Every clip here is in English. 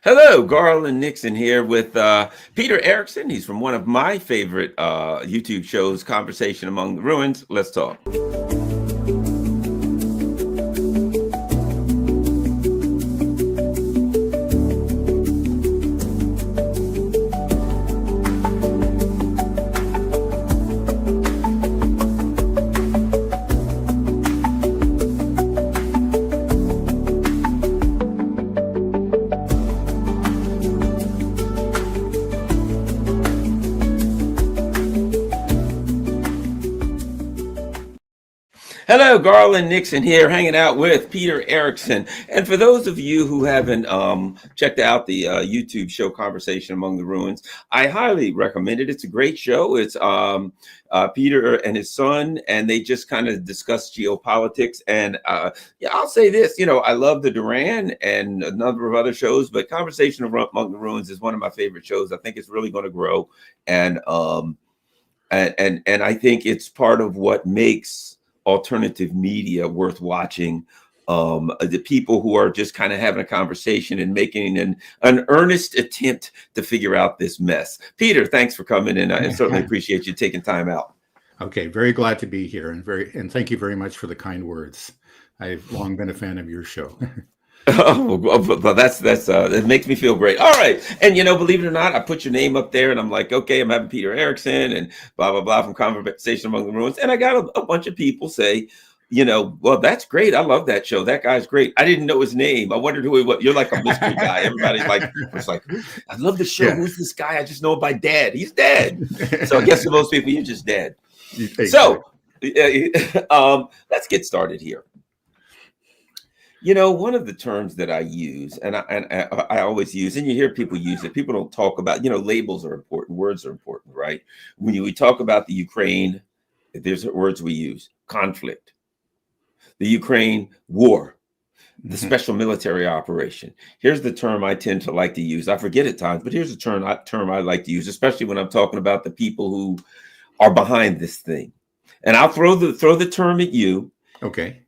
Hello, Garland Nixon here with Peter Erickson. He's from one of my favorite YouTube shows, Conversation Among the Ruins. Let's talk. Hello, Garland Nixon here, hanging out with Peter Erickson. And for those of you who haven't checked out the YouTube show Conversation Among the Ruins, I highly recommend it. It's a great show. It's Peter and his son, and they just kind of discuss geopolitics. And yeah, I'll say this, I love the Duran and a number of other shows, but Conversation Among the Ruins is one of my favorite shows. I think it's really going to grow. And I think it's part of what makes alternative media worth watching. The people who are just kind of having a conversation and making an earnest attempt to figure out this mess. Peter, thanks for coming in. I certainly appreciate you taking time out. Okay, very glad to be here, and thank you very much for the kind words. I've long been a fan of your show. Oh, well, that's it makes me feel great. All right. And believe it or not, I put your name up there and I'm like, okay, I'm having Peter Erickson and blah, blah, blah from Conversation Among the Ruins. And I got a bunch of people say, well, that's great. I love that show. That guy's great. I didn't know his name. I wondered who he was. You're like a mystery guy. Everybody's was like, I love the show. Yeah. Who's this guy? I just know him by dad. He's dead. So I guess for most people, you're just dead. So let's get started here. One of the terms that I use, and I always use, and you hear people use it, people don't talk about, labels are important, words are important, right? When we talk about the Ukraine, there's words we use: conflict, the Ukraine war, the special military operation. Here's the term I tend to like to use. I forget at times, but here's a term I like to use, especially when I'm talking about the people who are behind this thing. And I'll throw the term at you. Okay.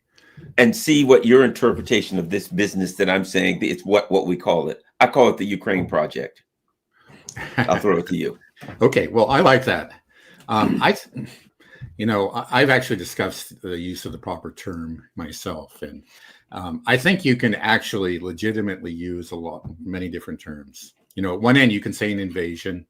And see what your interpretation of this business that I'm saying. It's what we call it. I call it the Ukraine project. I'll throw it to you. Okay, well, I like that. I've actually discussed the use of the proper term myself, and I think you can actually legitimately use many different terms. At one end, you can say an invasion.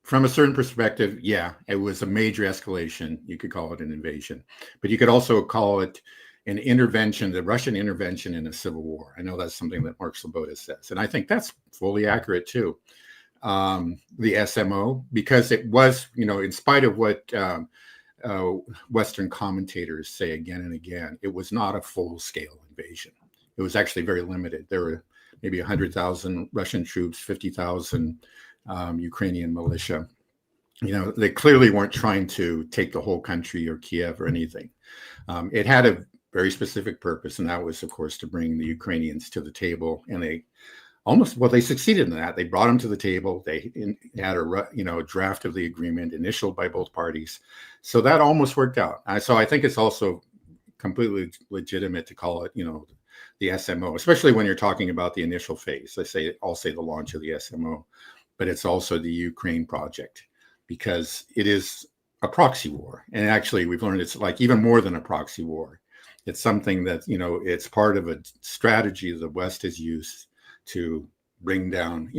From a certain perspective, yeah, it was a major escalation. You could call it an invasion, but you could also call it an intervention, the Russian intervention in a civil war. I know that's something that Mark Slobodin says, and I think that's fully accurate too. The SMO, because it was, in spite of what Western commentators say again and again, it was not a full-scale invasion. It was actually very limited. There were maybe 100,000 Russian troops, 50,000 Ukrainian militia. They clearly weren't trying to take the whole country or Kiev or anything. It had a very specific purpose, and that was, of course, to bring the Ukrainians to the table. And they succeeded in that. They brought them to the table. They had a draft of the agreement initialed by both parties. So that almost worked out. So I think it's also completely legitimate to call it, the SMO, especially when you're talking about the initial phase. I'll say the launch of the SMO. But it's also the Ukraine project, because it is a proxy war. And actually, we've learned it's like even more than a proxy war. It's something that, it's part of a strategy the West has used to bring down,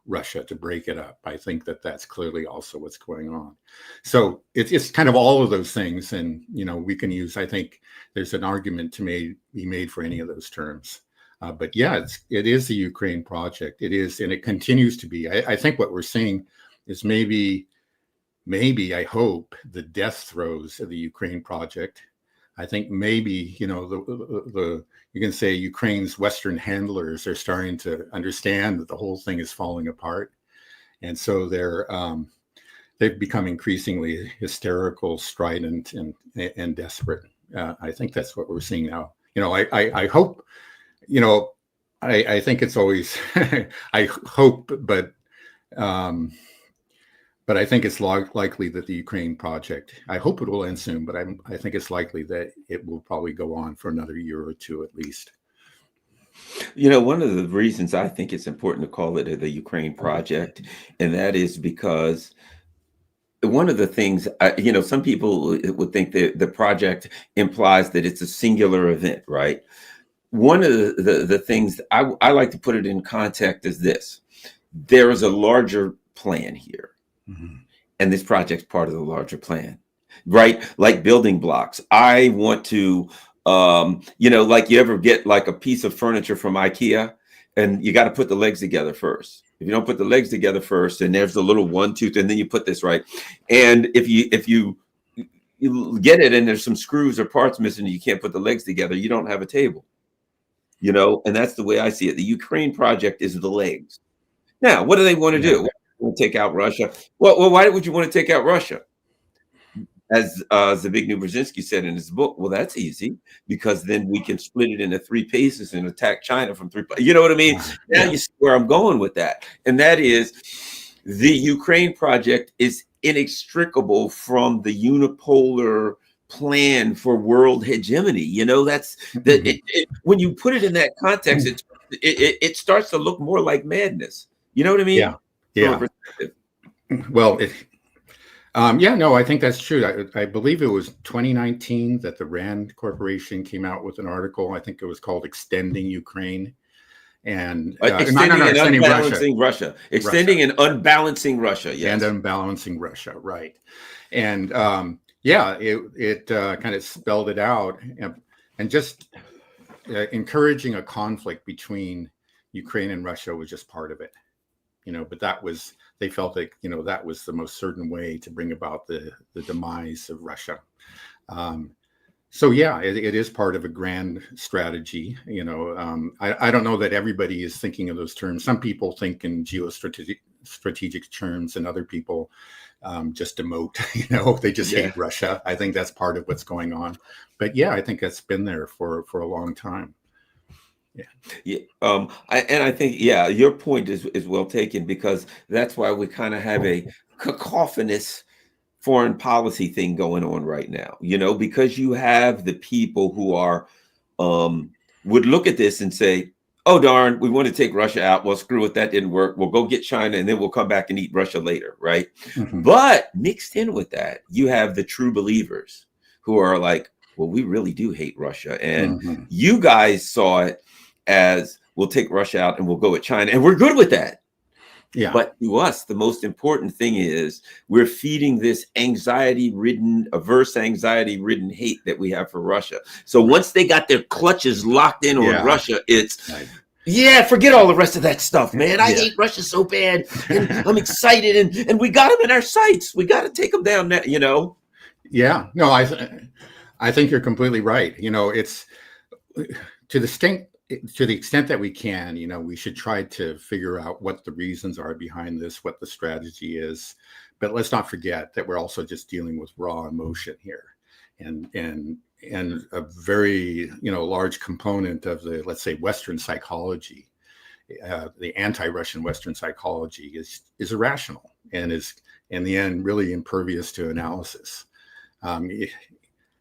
Russia, to break it up. I think that that's clearly also what's going on. So it's kind of all of those things. And, we can use, I think there's an argument to be made for any of those terms. But yeah, it is the Ukraine project. It is, and it continues to be. I think what we're seeing is maybe I hope the death throes of the Ukraine project. I think maybe you can say Ukraine's Western handlers are starting to understand that the whole thing is falling apart, and so they've become increasingly hysterical, strident, and desperate. I think that's what we're seeing now. I hope. I think it's always, I hope, but I think it's likely that the Ukraine project, I hope it will end soon, but I think it's likely that it will probably go on for another year or two at least. One of the reasons I think it's important to call it the Ukraine project, and that is because one of the things, some people would think that the project implies that it's a singular event, right? One of the things I like to put it in context is this: there is a larger plan here, Mhm. and this project's part of the larger plan, right? Like building blocks. I want to, like you ever get like a piece of furniture from IKEA, and you got to put the legs together first. If you don't put the legs together first, and there's a little one tooth, and then you put this right. And if you get it and there's some screws or parts missing, and you can't put the legs together, you don't have a table. And that's the way I see it. The Ukraine project is the legs. Now, what do they want to Yeah. do? They want to take out Russia. Well, why would you want to take out Russia? As Zbigniew Brzezinski said in his book, well, that's easy because then we can split it into three pieces and attack China from three. You know what I mean? Now Yeah. you see where I'm going with that. And that is the Ukraine project is inextricable from the unipolar plan for world hegemony. That's that when you put it in that context, it starts to look more like madness. You know what I mean? Yeah. Yeah. Well, no, I think that's true. I believe it was 2019 that the Rand Corporation came out with an article. I think it was called "Extending Ukraine," and extending and extending unbalancing Russia. Extending and unbalancing Russia. Yes. And unbalancing Russia, right? And it kind of spelled it out, and just encouraging a conflict between Ukraine and Russia was just part of it. But they felt like, that was the most certain way to bring about the demise of Russia. So yeah, it is part of a grand strategy. I don't know that everybody is thinking of those terms. Some people think in strategic terms, and other people just emote. They just hate Russia. I think that's part of what's going on. But yeah, I think that's been there for a long time. Yeah. I think, your point is well taken, because that's why we kind of have a cacophonous foreign policy thing going on right now, because you have the people who are would look at this and say, oh, darn, we want to take Russia out. Well, screw it. That didn't work. We'll go get China and then we'll come back and eat Russia later. Right. Mhm. But mixed in with that, you have the true believers who are like, well, we really do hate Russia. And you guys saw it as, we'll take Russia out and we'll go with China. And we're good with that. Yeah. But to us, the most important thing is we're feeding this anxiety-ridden hate that we have for Russia. So once they got their clutches locked in on Russia, it's, forget all the rest of that stuff, man. I hate Russia so bad, and I'm excited, and we got them in our sights. We got to take them down now, Yeah, no, I think you're completely right. It's to the extent that we can, we should try to figure out what the reasons are behind this, what the strategy is. But let's not forget that we're also just dealing with raw emotion here, and a very large component of the, let's say, Western psychology, the anti-Russian Western psychology is irrational and is in the end really impervious to analysis.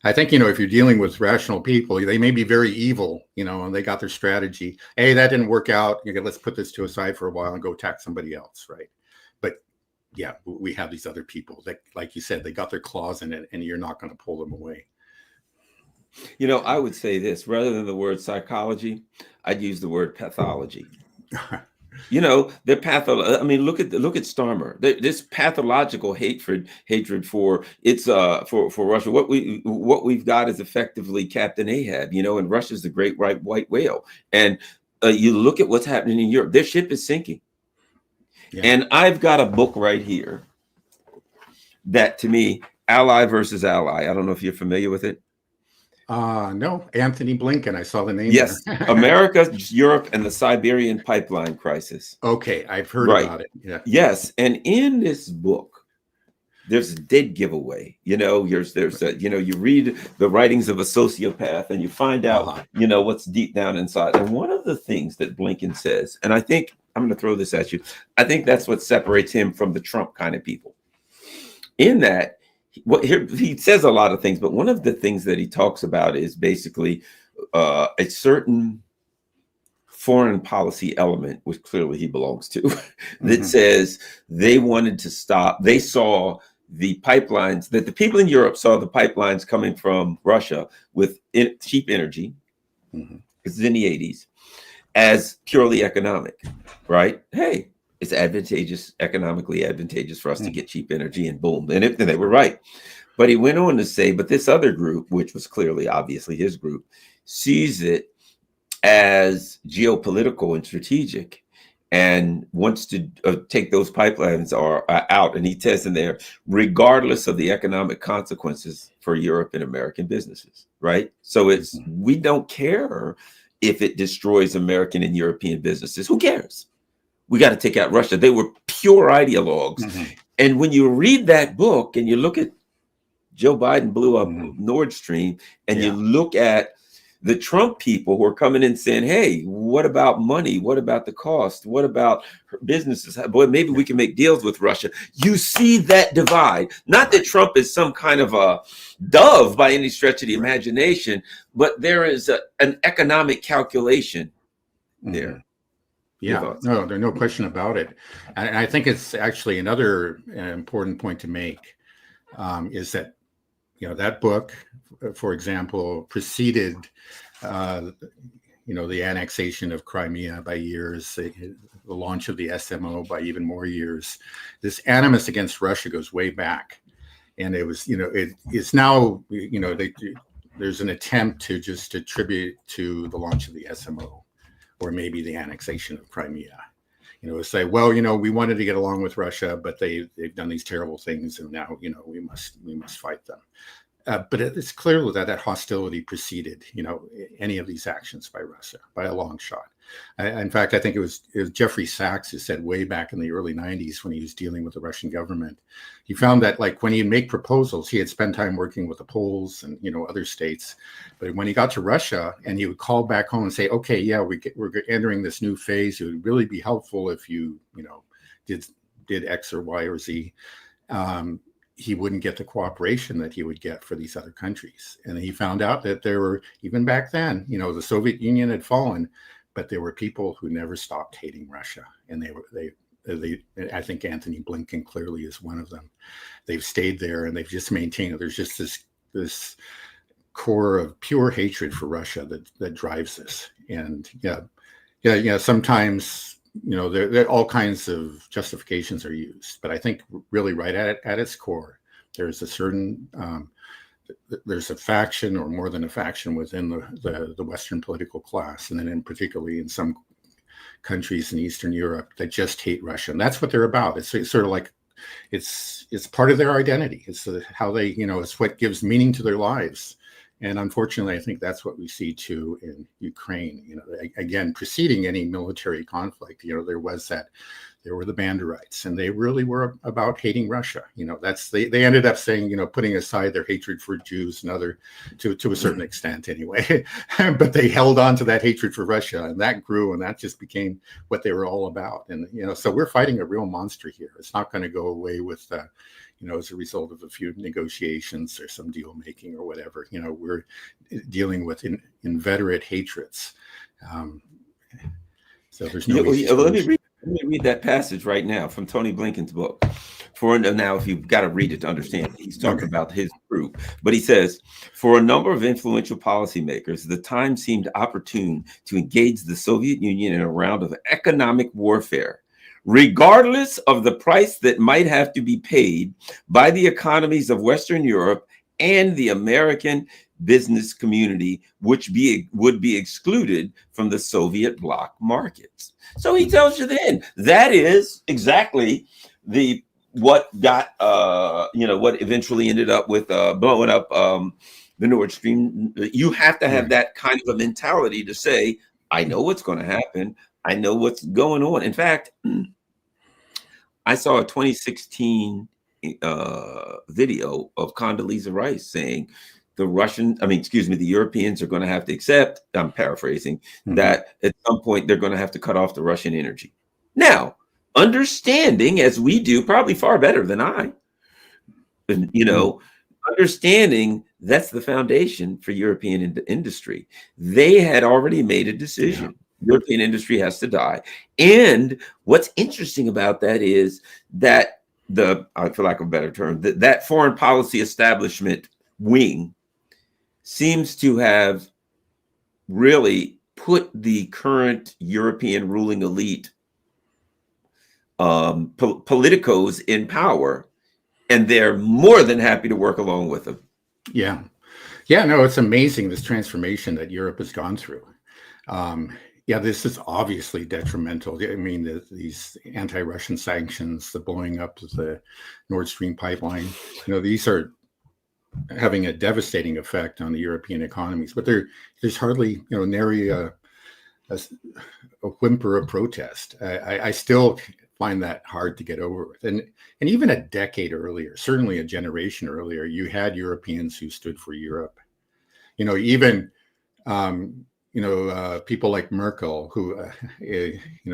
I think, if you're dealing with rational people, they may be very evil, and they got their strategy. Hey, that didn't work out. Let's put this to a side for a while and go attack somebody else, right? But yeah, we have these other people that, like you said, they got their claws in it, and you're not going to pull them away. I would say this, rather than the word psychology, I'd use the word pathology. They're I mean, look at Starmer. This pathological hatred for Russia. What we've got is effectively Captain Ahab. And Russia's the great white whale. And you look at what's happening in Europe. Their ship is sinking. Yeah. And I've got a book right here that, to me, Ally versus Ally. I don't know if you're familiar with it. No, Anthony Blinken. I saw the name. Yes, America, Europe, and the Siberian pipeline crisis. Okay, I've heard about it. Yeah. Yes, and in this book, there's a dead giveaway. There's a, you read the writings of a sociopath, and you find out, what's deep down inside. And one of the things that Blinken says, and I think I'm going to throw this at you, I think that's what separates him from the Trump kind of people. In that, he says a lot of things, but one of the things that he talks about is basically a certain foreign policy element, which clearly he belongs to, that says they wanted to stop. They saw the pipelines, that the people in Europe saw the pipelines coming from Russia with cheap energy, this is in the 80s, as purely economic, right? Hey, it's advantageous, economically advantageous for us to get cheap energy, and boom. And they were right. But he went on to say, but this other group, which was clearly, obviously his group, sees it as geopolitical and strategic, and wants to take those pipelines out. And he says in there, regardless of the economic consequences for Europe and American businesses, right? So it's, we don't care if it destroys American and European businesses. Who cares? We got to take out Russia. They were pure ideologues. And when you read that book and you look at Joe Biden blew up Nord Stream, and you look at the Trump people who are coming in saying, hey, what about money? What about the cost? What about businesses? Boy, maybe we can make deals with Russia. You see that divide. Not that Trump is some kind of a dove by any stretch of the imagination, but there is an economic calculation there. Yeah, no, there's no question about it. And I think it's actually another important point to make, is that, you know, that book, for example, preceded, you know, the annexation of Crimea by years, the launch of the SMO by even more years. This animus against Russia goes way back. And it was, you know, it's now, you know, there's an attempt to just attribute to the launch of the SMO, or maybe the annexation of Crimea. You know, say, well, you know, we wanted to get along with Russia, but they've done these terrible things, and now, you know, we must fight them. But it's clear that hostility preceded, you know, any of these actions by Russia by a long shot. In fact, I think it was Jeffrey Sachs who said way back in the early 90s, when he was dealing with the Russian government, he found that, like, when he'd make proposals, he had spent time working with the Poles and, you know, other states. But when he got to Russia and he would call back home and say, okay, yeah, we're entering this new phase. It would really be helpful if you know, did X or Y or Z. He wouldn't get the cooperation that he would get for these other countries. And he found out that there were, even back then, you know, the Soviet Union had fallen, but there were people who never stopped hating Russia. And they I think Anthony Blinken clearly is one of them. They've stayed there and they've just maintained, there's just this core of pure hatred for Russia that drives this. And sometimes, you know, there all kinds of justifications are used, but I think really right at its core, there's a certain, there's a faction, or more than a faction, within the Western political class, and then particularly in some countries in Eastern Europe, that just hate Russia, and that's what they're about. It's sort of like, it's part of their identity. It's how they, you know, it's what gives meaning to their lives. And unfortunately, I think that's what we see too in Ukraine. You know, again, preceding any military conflict, you know, there were the Banderites, and they really were about hating Russia. You know, they ended up saying, you know, putting aside their hatred for Jews and other, to a certain extent anyway, but they held on to that hatred for Russia, and that grew, and that just became what they were all about. And, you know, so we're fighting a real monster here. It's not going to go away with, you know, as a result of a few negotiations or some deal making or whatever. You know, we're dealing with inveterate hatreds. So there's no. Let me read that passage right now from Tony Blinken's book. Now, if you've got to read it to understand it, he's talking about his group. But he says, for a number of influential policymakers, the time seemed opportune to engage the Soviet Union in a round of economic warfare, regardless of the price that might have to be paid by the economies of Western Europe and the American business community, which would be excluded from the Soviet bloc markets. So he tells you then that is exactly what got what eventually ended up with blowing up the Nord Stream. You have to have that kind of a mentality to say, I know what's going to happen. I know what's going on. In fact, I saw a 2016 video of Condoleezza Rice saying the Europeans are going to have to accept, I'm paraphrasing, that at some point they're going to have to cut off the Russian energy. Now, understanding, as we do, probably far better than I, you know, understanding that's the foundation for European industry. They had already made a decision European industry has to die. And what's interesting about that is that for lack of a better term, that foreign policy establishment wing seems to have really put the current European ruling elite politicos in power, and they're more than happy to work along with them. Yeah. Yeah, no, it's amazing, this transformation that Europe has gone through. Yeah, this is obviously detrimental. I mean, these anti-Russian sanctions, the blowing up of the Nord Stream pipeline, these are having a devastating effect on the European economies. But there's hardly, nary a whimper of protest. I still find that hard to get over with. And even a decade earlier, certainly a generation earlier, you had Europeans who stood for Europe. Even people like Merkel, who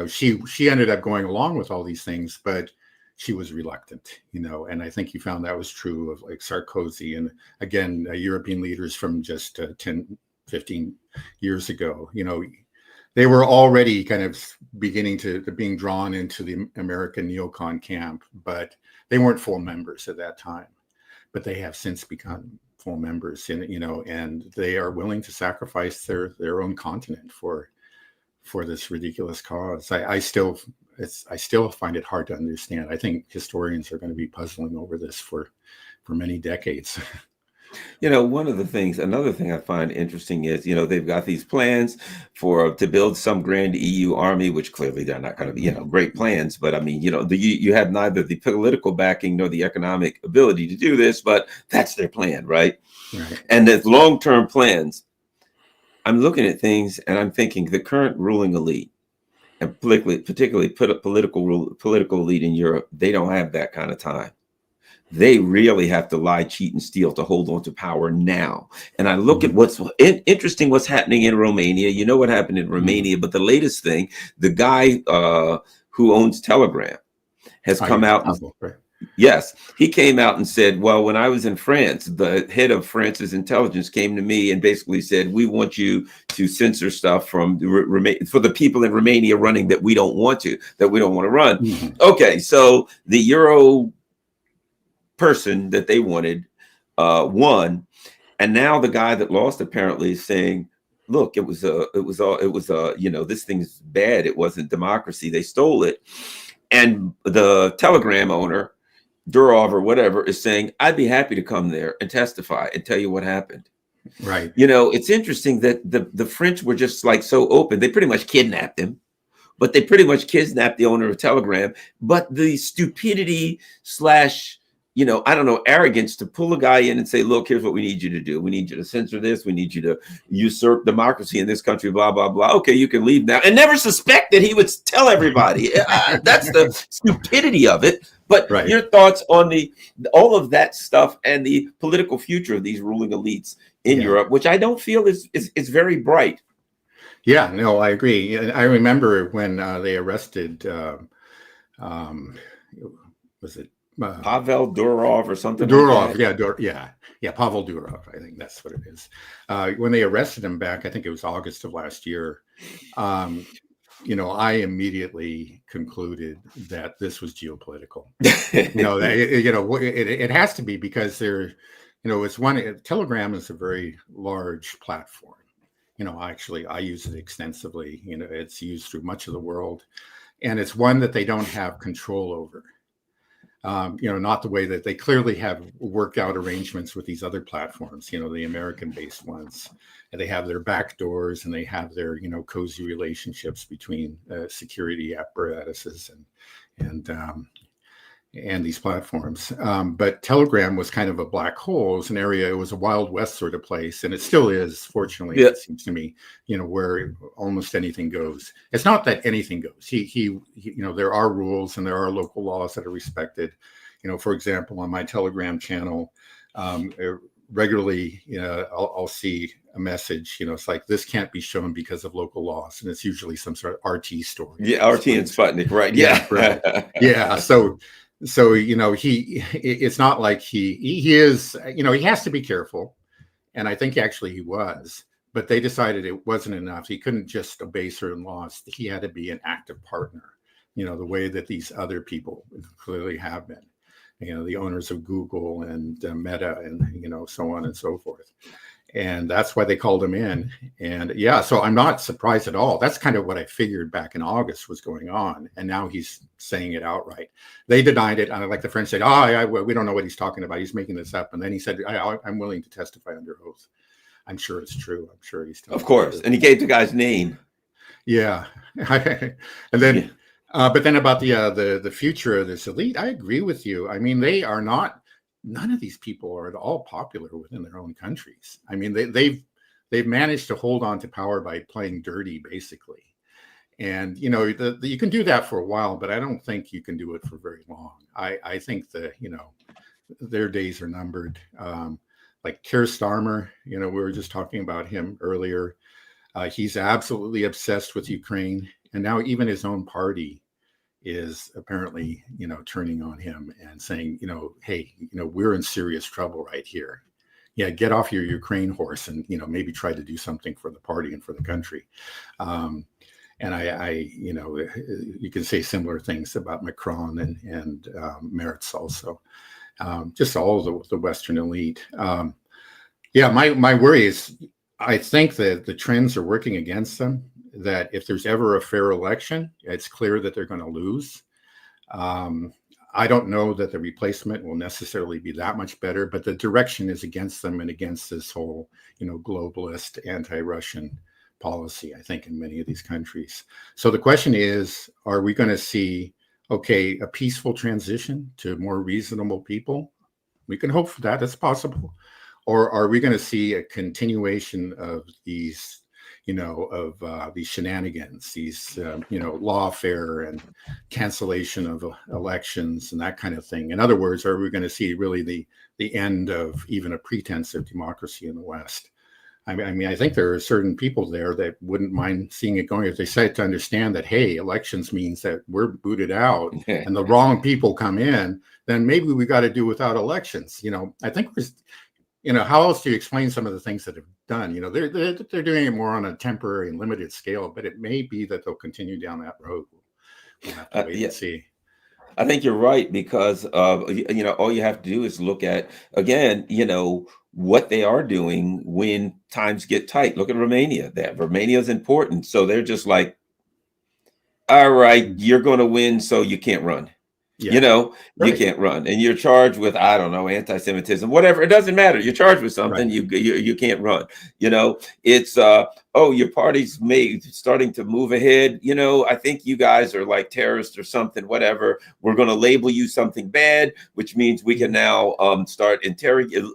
she ended up going along with all these things, but she was reluctant. And I think you found that was true of like Sarkozy and again European leaders from just 10, 15 years ago. They were already kind of beginning to being drawn into the American neocon camp, but they weren't full members at that time. But they have since become full members, and they are willing to sacrifice their own continent for this ridiculous cause. I still find it hard to understand. I think historians are going to be puzzling over this for many decades. Another thing I find interesting is, they've got these plans to build some grand EU army, which clearly they're not going to be, great plans. But I mean, you have neither the political backing nor the economic ability to do this, but that's their plan, right? Right. And there's long-term plans. I'm looking at things and I'm thinking the current ruling elite, and particularly political elite in Europe, they don't have that kind of time. They really have to lie, cheat, and steal to hold on to power now. And I look at what's interesting, what's happening in Romania. You know what happened in Romania, but the latest thing, the guy who owns Telegram has come out. Yes, he came out and said, well, when I was in France, the head of France's intelligence came to me and basically said, we want you to censor stuff for the people in Romania running that we don't want to run. Mm-hmm. Okay, so the Euro person that they wanted won, and now the guy that lost apparently is saying, look, it was this thing's bad. It wasn't democracy. They stole it. And the Telegram owner, Durov or whatever, is saying, I'd be happy to come there and testify and tell you what happened. Right. It's interesting that the French were just like so open. They pretty much kidnapped him, but they pretty much kidnapped the owner of Telegram. But the stupidity / arrogance to pull a guy in and say, look, here's what we need you to do. We need you to censor this. We need you to usurp democracy in this country, blah, blah, blah. Okay, you can leave now. And never suspect that he would tell everybody. That's the stupidity of it. But right. Your thoughts on all of that stuff and the political future of these ruling elites in Europe, which I don't feel is very bright. Yeah, no, I agree. I remember when they arrested, was it Pavel Durov or something? Durov, like Pavel Durov. I think that's what it is. When they arrested him back, I think it was August of last year. I immediately concluded that this was geopolitical. It has to be because Telegram is a very large platform. Actually, I use it extensively. It's used through much of the world, and it's one that they don't have control over. Not the way that they clearly have worked out arrangements with these other platforms, the American-based ones. And they have their back doors and they have their, cozy relationships between security apparatuses and these platforms. But Telegram was kind of a black hole. It was an area, it was a Wild West sort of place. And it still is, fortunately, It seems to me, where almost anything goes. It's not that anything goes. There are rules and there are local laws that are respected. For example, on my Telegram channel, regularly, I'll see a message, it's like, this can't be shown because of local laws. And it's usually some sort of RT story. Yeah, RT and Sputnik, right? Yeah. Right. Yeah. So it's not like he is, he has to be careful. And I think actually he was, but they decided it wasn't enough. He couldn't just obey certain laws. He had to be an active partner, the way that these other people clearly have been, the owners of Google and Meta and, so on and so forth. And that's why they called him in. And yeah, so I'm not surprised at all. That's kind of what I figured back in August was going on. And now he's saying it outright. They denied it. Like the French said, we don't know what he's talking about. He's making this up. And then he said, I'm willing to testify under oath. I'm sure it's true. I'm sure he's telling Of course. And he gave the guy's name. Yeah. And then, but then about the future of this elite, I agree with you. I mean, they are not. None of these people are at all popular within their own countries. I mean, they've managed to hold on to power by playing dirty, basically. And you can do that for a while, but I don't think you can do it for very long. I think that their days are numbered. Like Keir Starmer, we were just talking about him earlier. He's absolutely obsessed with Ukraine, and now even his own party is apparently, turning on him and saying, hey, we're in serious trouble right here. Yeah, get off your Ukraine horse and, maybe try to do something for the party and for the country. And you can say similar things about Macron and Merz also. Just all the Western elite. My worry is, I think that the trends are working against them. That if there's ever a fair election, it's clear that they're going to lose. I don't know that the replacement will necessarily be that much better, but the direction is against them and against this whole, globalist, anti-Russian policy, I think, in many of these countries. So the question is, are we going to see, a peaceful transition to more reasonable people? We can hope for that. It's possible. Or are we going to see a continuation of these these shenanigans, these, lawfare and cancellation of elections and that kind of thing? In other words, are we going to see really the end of even a pretense of democracy in the West? I mean, I think there are certain people there that wouldn't mind seeing it going if they start to understand that, hey, elections means that we're booted out and the wrong people come in, then maybe we got to do without elections. I think how else do you explain some of the things that have done? They're doing it more on a temporary and limited scale, but it may be that they'll continue down that road. We'll have to wait and see. I think you're right, because all you have to do is look at, again, what they are doing when times get tight. Look at Romania. Romania is important, so they're just like, all right, you're going to win, so you can't run. Yeah. You can't run, and you're charged with, I don't know, anti-Semitism, whatever. It doesn't matter. You're charged with something. Right. You can't run. It's your party's starting to move ahead. I think you guys are like terrorists or something. Whatever. We're going to label you something bad, which means we can now start interrogating,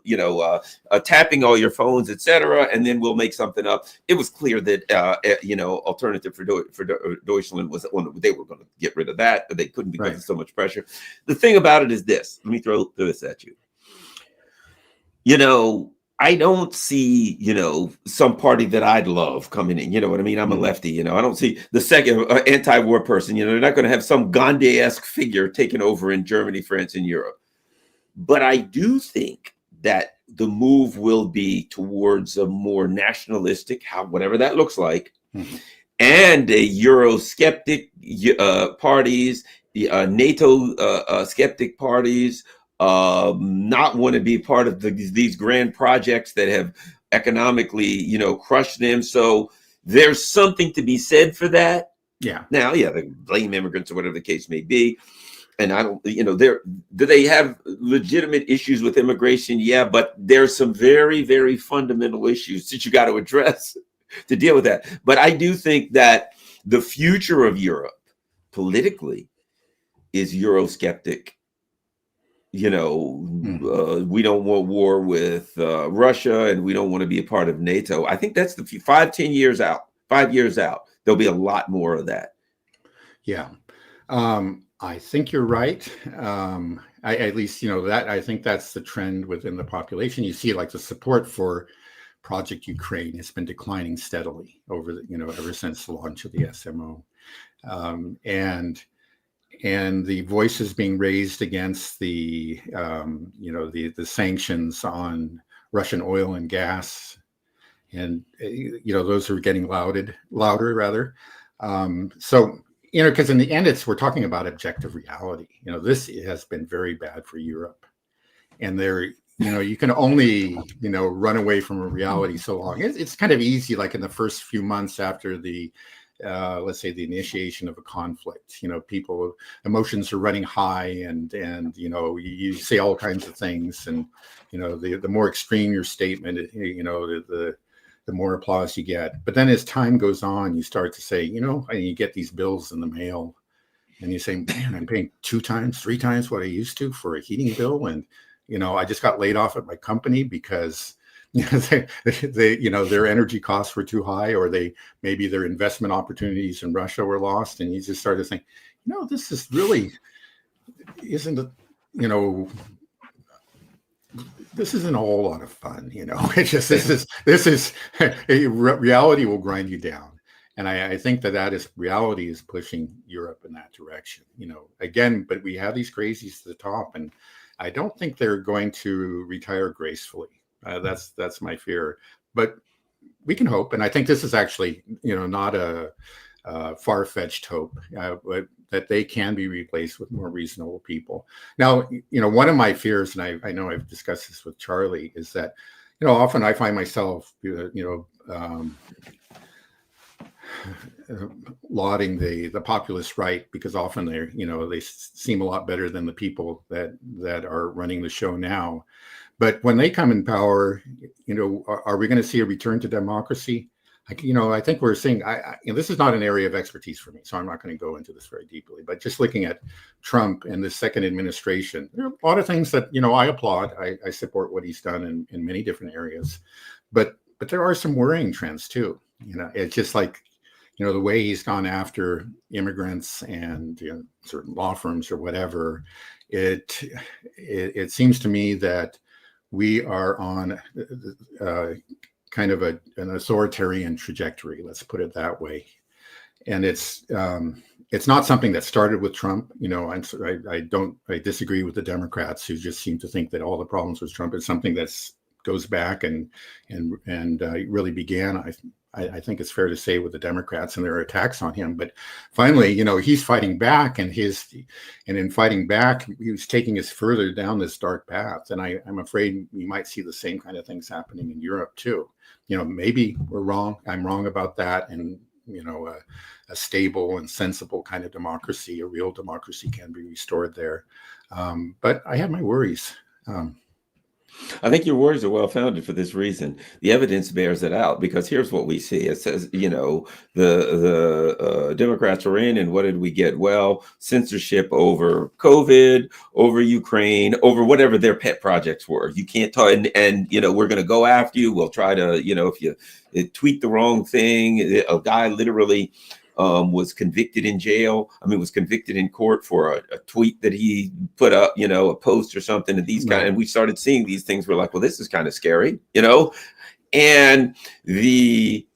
tapping all your phones, etc., and then we'll make something up. It was clear that Alternative for Deutschland was one. They were going to get rid of that, but they couldn't because of so much pressure. The thing about it is this. Let me throw this at you. I don't see, some party that I'd love coming in. You know what I mean? I'm a lefty. I don't see the second anti-war person. They're not going to have some Gandhi-esque figure taking over in Germany, France, and Europe. But I do think that the move will be towards a more nationalistic, whatever that looks like, and a Eurosceptic parties, NATO skeptic parties, not want to be part of these grand projects that have economically, crushed them. So there's something to be said for that. Yeah. Now, they blame immigrants or whatever the case may be. And I don't, do they have legitimate issues with immigration? Yeah, but there's some very, very fundamental issues that you got to address to deal with that. But I do think that the future of Europe politically is Eurosceptic. We don't want war with Russia, and we don't want to be a part of NATO. I think that's the 5 years out, there'll be a lot more of that. Yeah. I think you're right. At least, that I think that's the trend within the population. You see like the support for Project Ukraine has been declining steadily over ever since the launch of the SMO. And the voices being raised against the sanctions on Russian oil and gas and those are getting louder rather. So because in the end, we're talking about objective reality. This has been very bad for Europe, and you can only run away from a reality so long. It's kind of easy, like in the first few months after the let's say the initiation of a conflict. People emotions are running high, and you say all kinds of things, and the more extreme your statement, the more applause you get. But then as time goes on, you start to say, and you get these bills in the mail, and you say, man, I'm paying 2 times, 3 times what I used to for a heating bill, and I just got laid off at my company because their energy costs were too high, or maybe their investment opportunities in Russia were lost, and you just started saying, this is really isn't this isn't a whole lot of fun. It's just this is reality will grind you down. And I think that reality is pushing Europe in that direction. Again, but we have these crazies to the top, and I don't think they're going to retire gracefully. That's my fear, but we can hope. And I think this is actually, not a far-fetched hope, but that they can be replaced with more reasonable people. Now, one of my fears, and I know I've discussed this with Charlie, is that, often I find myself, lauding the populist right, because often they seem a lot better than the people that are running the show now. But when they come in power, are we going to see a return to democracy? I think we're seeing. This is not an area of expertise for me, so I'm not going to go into this very deeply. But just looking at Trump and the second administration, there are a lot of things that I applaud. I support what he's done in many different areas, but there are some worrying trends too. It's just like the way he's gone after immigrants and certain law firms or whatever. It seems to me that we are on kind of an authoritarian trajectory. Let's put it that way. And it's not something that started with Trump. I disagree with the Democrats who just seem to think that all the problems with Trump. It's something that goes back and really began. I think it's fair to say with the Democrats and their attacks on him. But finally, he's fighting back, and in fighting back, he was taking us further down this dark path. And I'm afraid we might see the same kind of things happening in Europe too. Maybe we're wrong. I'm wrong about that. And a stable and sensible kind of democracy, a real democracy, can be restored there. But I have my worries. I think your worries are well founded for this reason. The evidence bears it out, because here's what we see. It says, the Democrats are in, and what did we get? Well, censorship over COVID, over Ukraine, over whatever their pet projects were. You can't talk, and we're going to go after you. We'll try to, if you tweet the wrong thing. A guy literally was convicted in jail. Was convicted in court for a tweet that he put up, a post or something. And and we started seeing these things. We're like, well, this is kind of scary, And the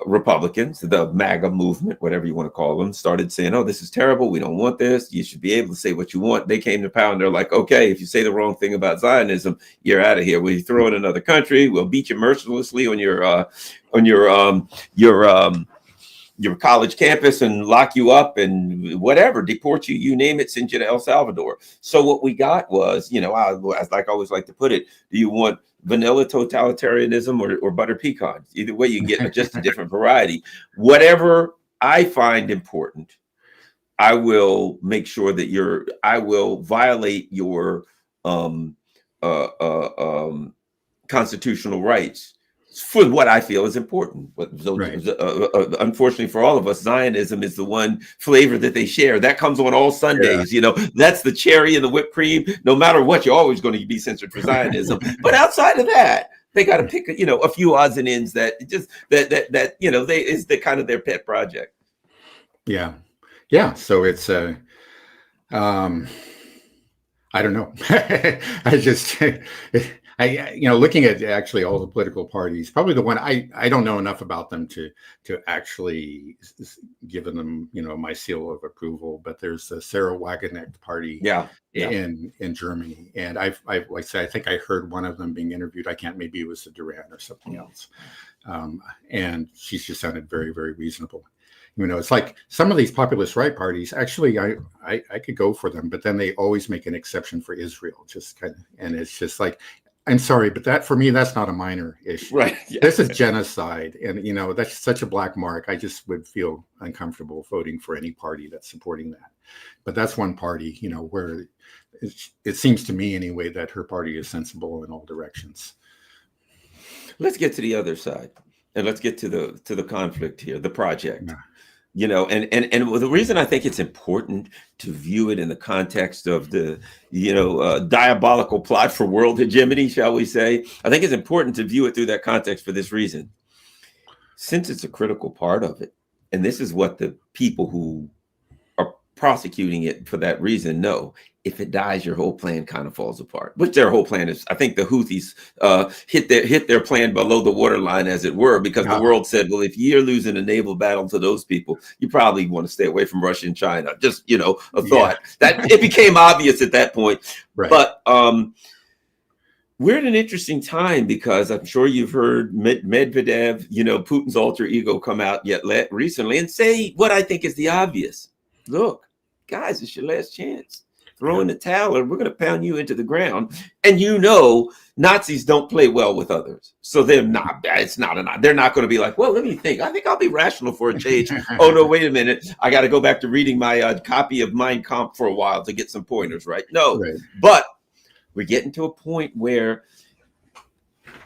Republicans, the MAGA movement, whatever you want to call them, started saying, oh, this is terrible. We don't want this. You should be able to say what you want. They came to power, and they're like, okay, if you say the wrong thing about Zionism, you're out of here. We throw in another country. We'll beat you mercilessly on your college campus and lock you up and whatever, deport you, you name it, send you to El Salvador. So what we got was, as I always like to put it, do you want vanilla totalitarianism or butter pecans? Either way, you get just a different variety. Whatever I find important, I will make sure that I will violate your constitutional rights for what I feel is important. Unfortunately for all of us, Zionism is the one flavor that they share. That comes on all Sundays. That's the cherry and the whipped cream. No matter what, you're always going to be censored for Zionism. But outside of that, they got to pick, a few odds and ends that is the kind of their pet project. Yeah. Yeah. So it's I don't know. looking at actually all the political parties, probably the one I don't know enough about them to actually give them, my seal of approval. But there's the Sarah Wagenknecht party Yeah. in Germany, and I've like I said, I think I heard one of them being interviewed. Maybe it was the Duran or something else, and she's just sounded very, very reasonable. It's like some of these populist right parties, actually, I could go for them, but then they always make an exception for Israel, and it's just like, I'm sorry, but that, for me, that's not a minor issue. Right. Yeah. This is genocide, and that's such a black mark. I just would feel uncomfortable voting for any party that's supporting that. But that's one party, where it seems to me anyway that her party is sensible in all directions. Let's get to the other side, and let's get to the conflict here, the project. Yeah. And the reason I think it's important to view it in the context of the, diabolical plot for world hegemony, shall we say, I think it's important to view it through that context for this reason. Since it's a critical part of it, and this is what the people who are prosecuting it for that reason know, if it dies, your whole plan kind of falls apart, which their whole plan is. I think the Houthis hit their plan below the waterline, as it were, because the world said, well, if you're losing a naval battle to those people, you probably want to stay away from Russia and China. Just, a thought that it became obvious at that point. Right. But we're in an interesting time, because I'm sure you've heard Medvedev, Putin's alter ego, come out recently and say what I think is the obvious. Look, guys, it's your last chance. Throw in the towel, or we're going to pound you into the ground. And Nazis don't play well with others, so they're not. They're not going to be like, well, let me think. I think I'll be rational for a change. Oh no, wait a minute. I got to go back to reading my copy of Mein Kampf for a while to get some pointers. Right? No, right. But we're getting to a point where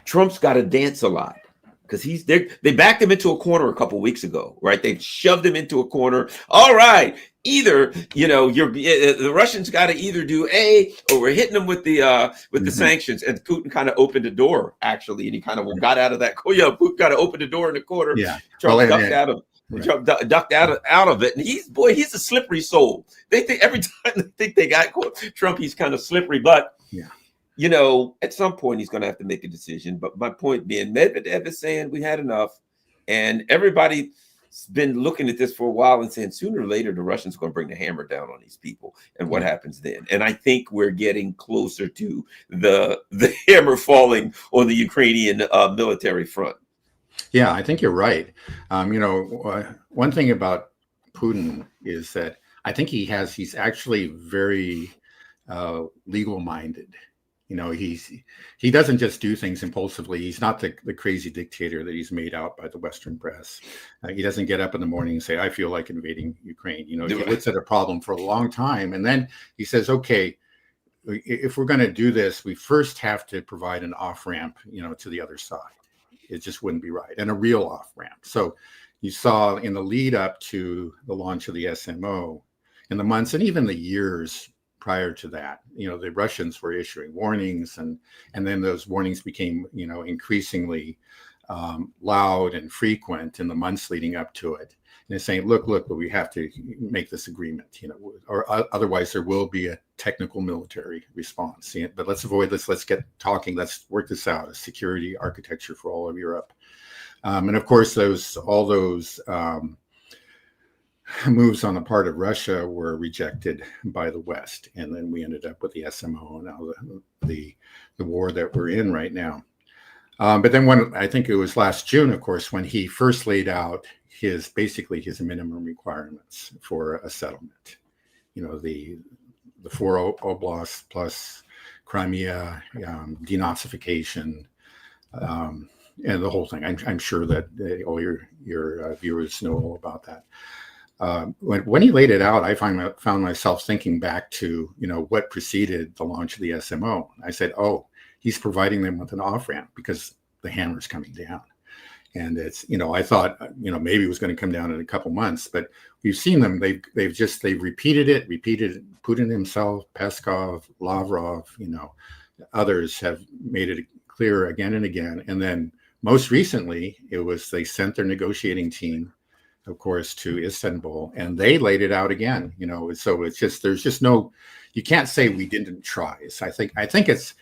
Trump's got to dance a lot, because they backed him into a corner a couple weeks ago, right? They shoved him into a corner. All right, either the Russians got to either do A, or we're hitting them with the sanctions. And Putin kind of opened the door, actually, and he kind of got out of that. Putin kind of opened the door in the corner. Yeah, Trump ducked out of. Trump ducked out of it, and he's a slippery soul. They think every time they think they got Trump, he's kind of slippery, but at some point he's going to have to make a decision. But my point being, Medvedev is saying we had enough, and everybody's been looking at this for a while and saying sooner or later the Russians are going to bring the hammer down on these people, and what happens then? And I think we're getting closer to the hammer falling on the Ukrainian military front. Yeah, I think you're right. One thing about Putin is that I think he's actually very legal minded. He doesn't just do things impulsively. He's not the crazy dictator that he's made out by the Western press. He doesn't get up in the morning and say, I feel like invading Ukraine. He looks at a problem for a long time, and then he says, okay, if we're going to do this, we first have to provide an off-ramp, to the other side. It just wouldn't be right. And a real off-ramp. So you saw in the lead up to the launch of the SMO, in the months and even the years prior to that, the Russians were issuing warnings, and then those warnings became, increasingly loud and frequent in the months leading up to it. And they're saying, look, but we have to make this agreement, or otherwise there will be a technical military response. But let's avoid this. Let's get talking. Let's work this out, a security architecture for all of Europe. And of course, all those moves on the part of Russia were rejected by the West. And then we ended up with the SMO, and now the war that we're in right now. But then I think it was last June, of course, when he first laid out his minimum requirements for a settlement. The 4 oblasts plus Crimea, denazification, and the whole thing. I'm sure that all your viewers know all about that. When he laid it out, I found myself thinking back to what preceded the launch of the SMO. I said, oh, he's providing them with an off-ramp because the hammer's coming down. And it's, I thought, maybe it was going to come down in a couple months, but we've seen them. They've repeated it. Putin himself, Peskov, Lavrov, others have made it clear again and again. And then most recently, they sent their negotiating team, of course, to Istanbul, and they laid it out again. So it's just, there's just no, you can't say we didn't try. So I think it's,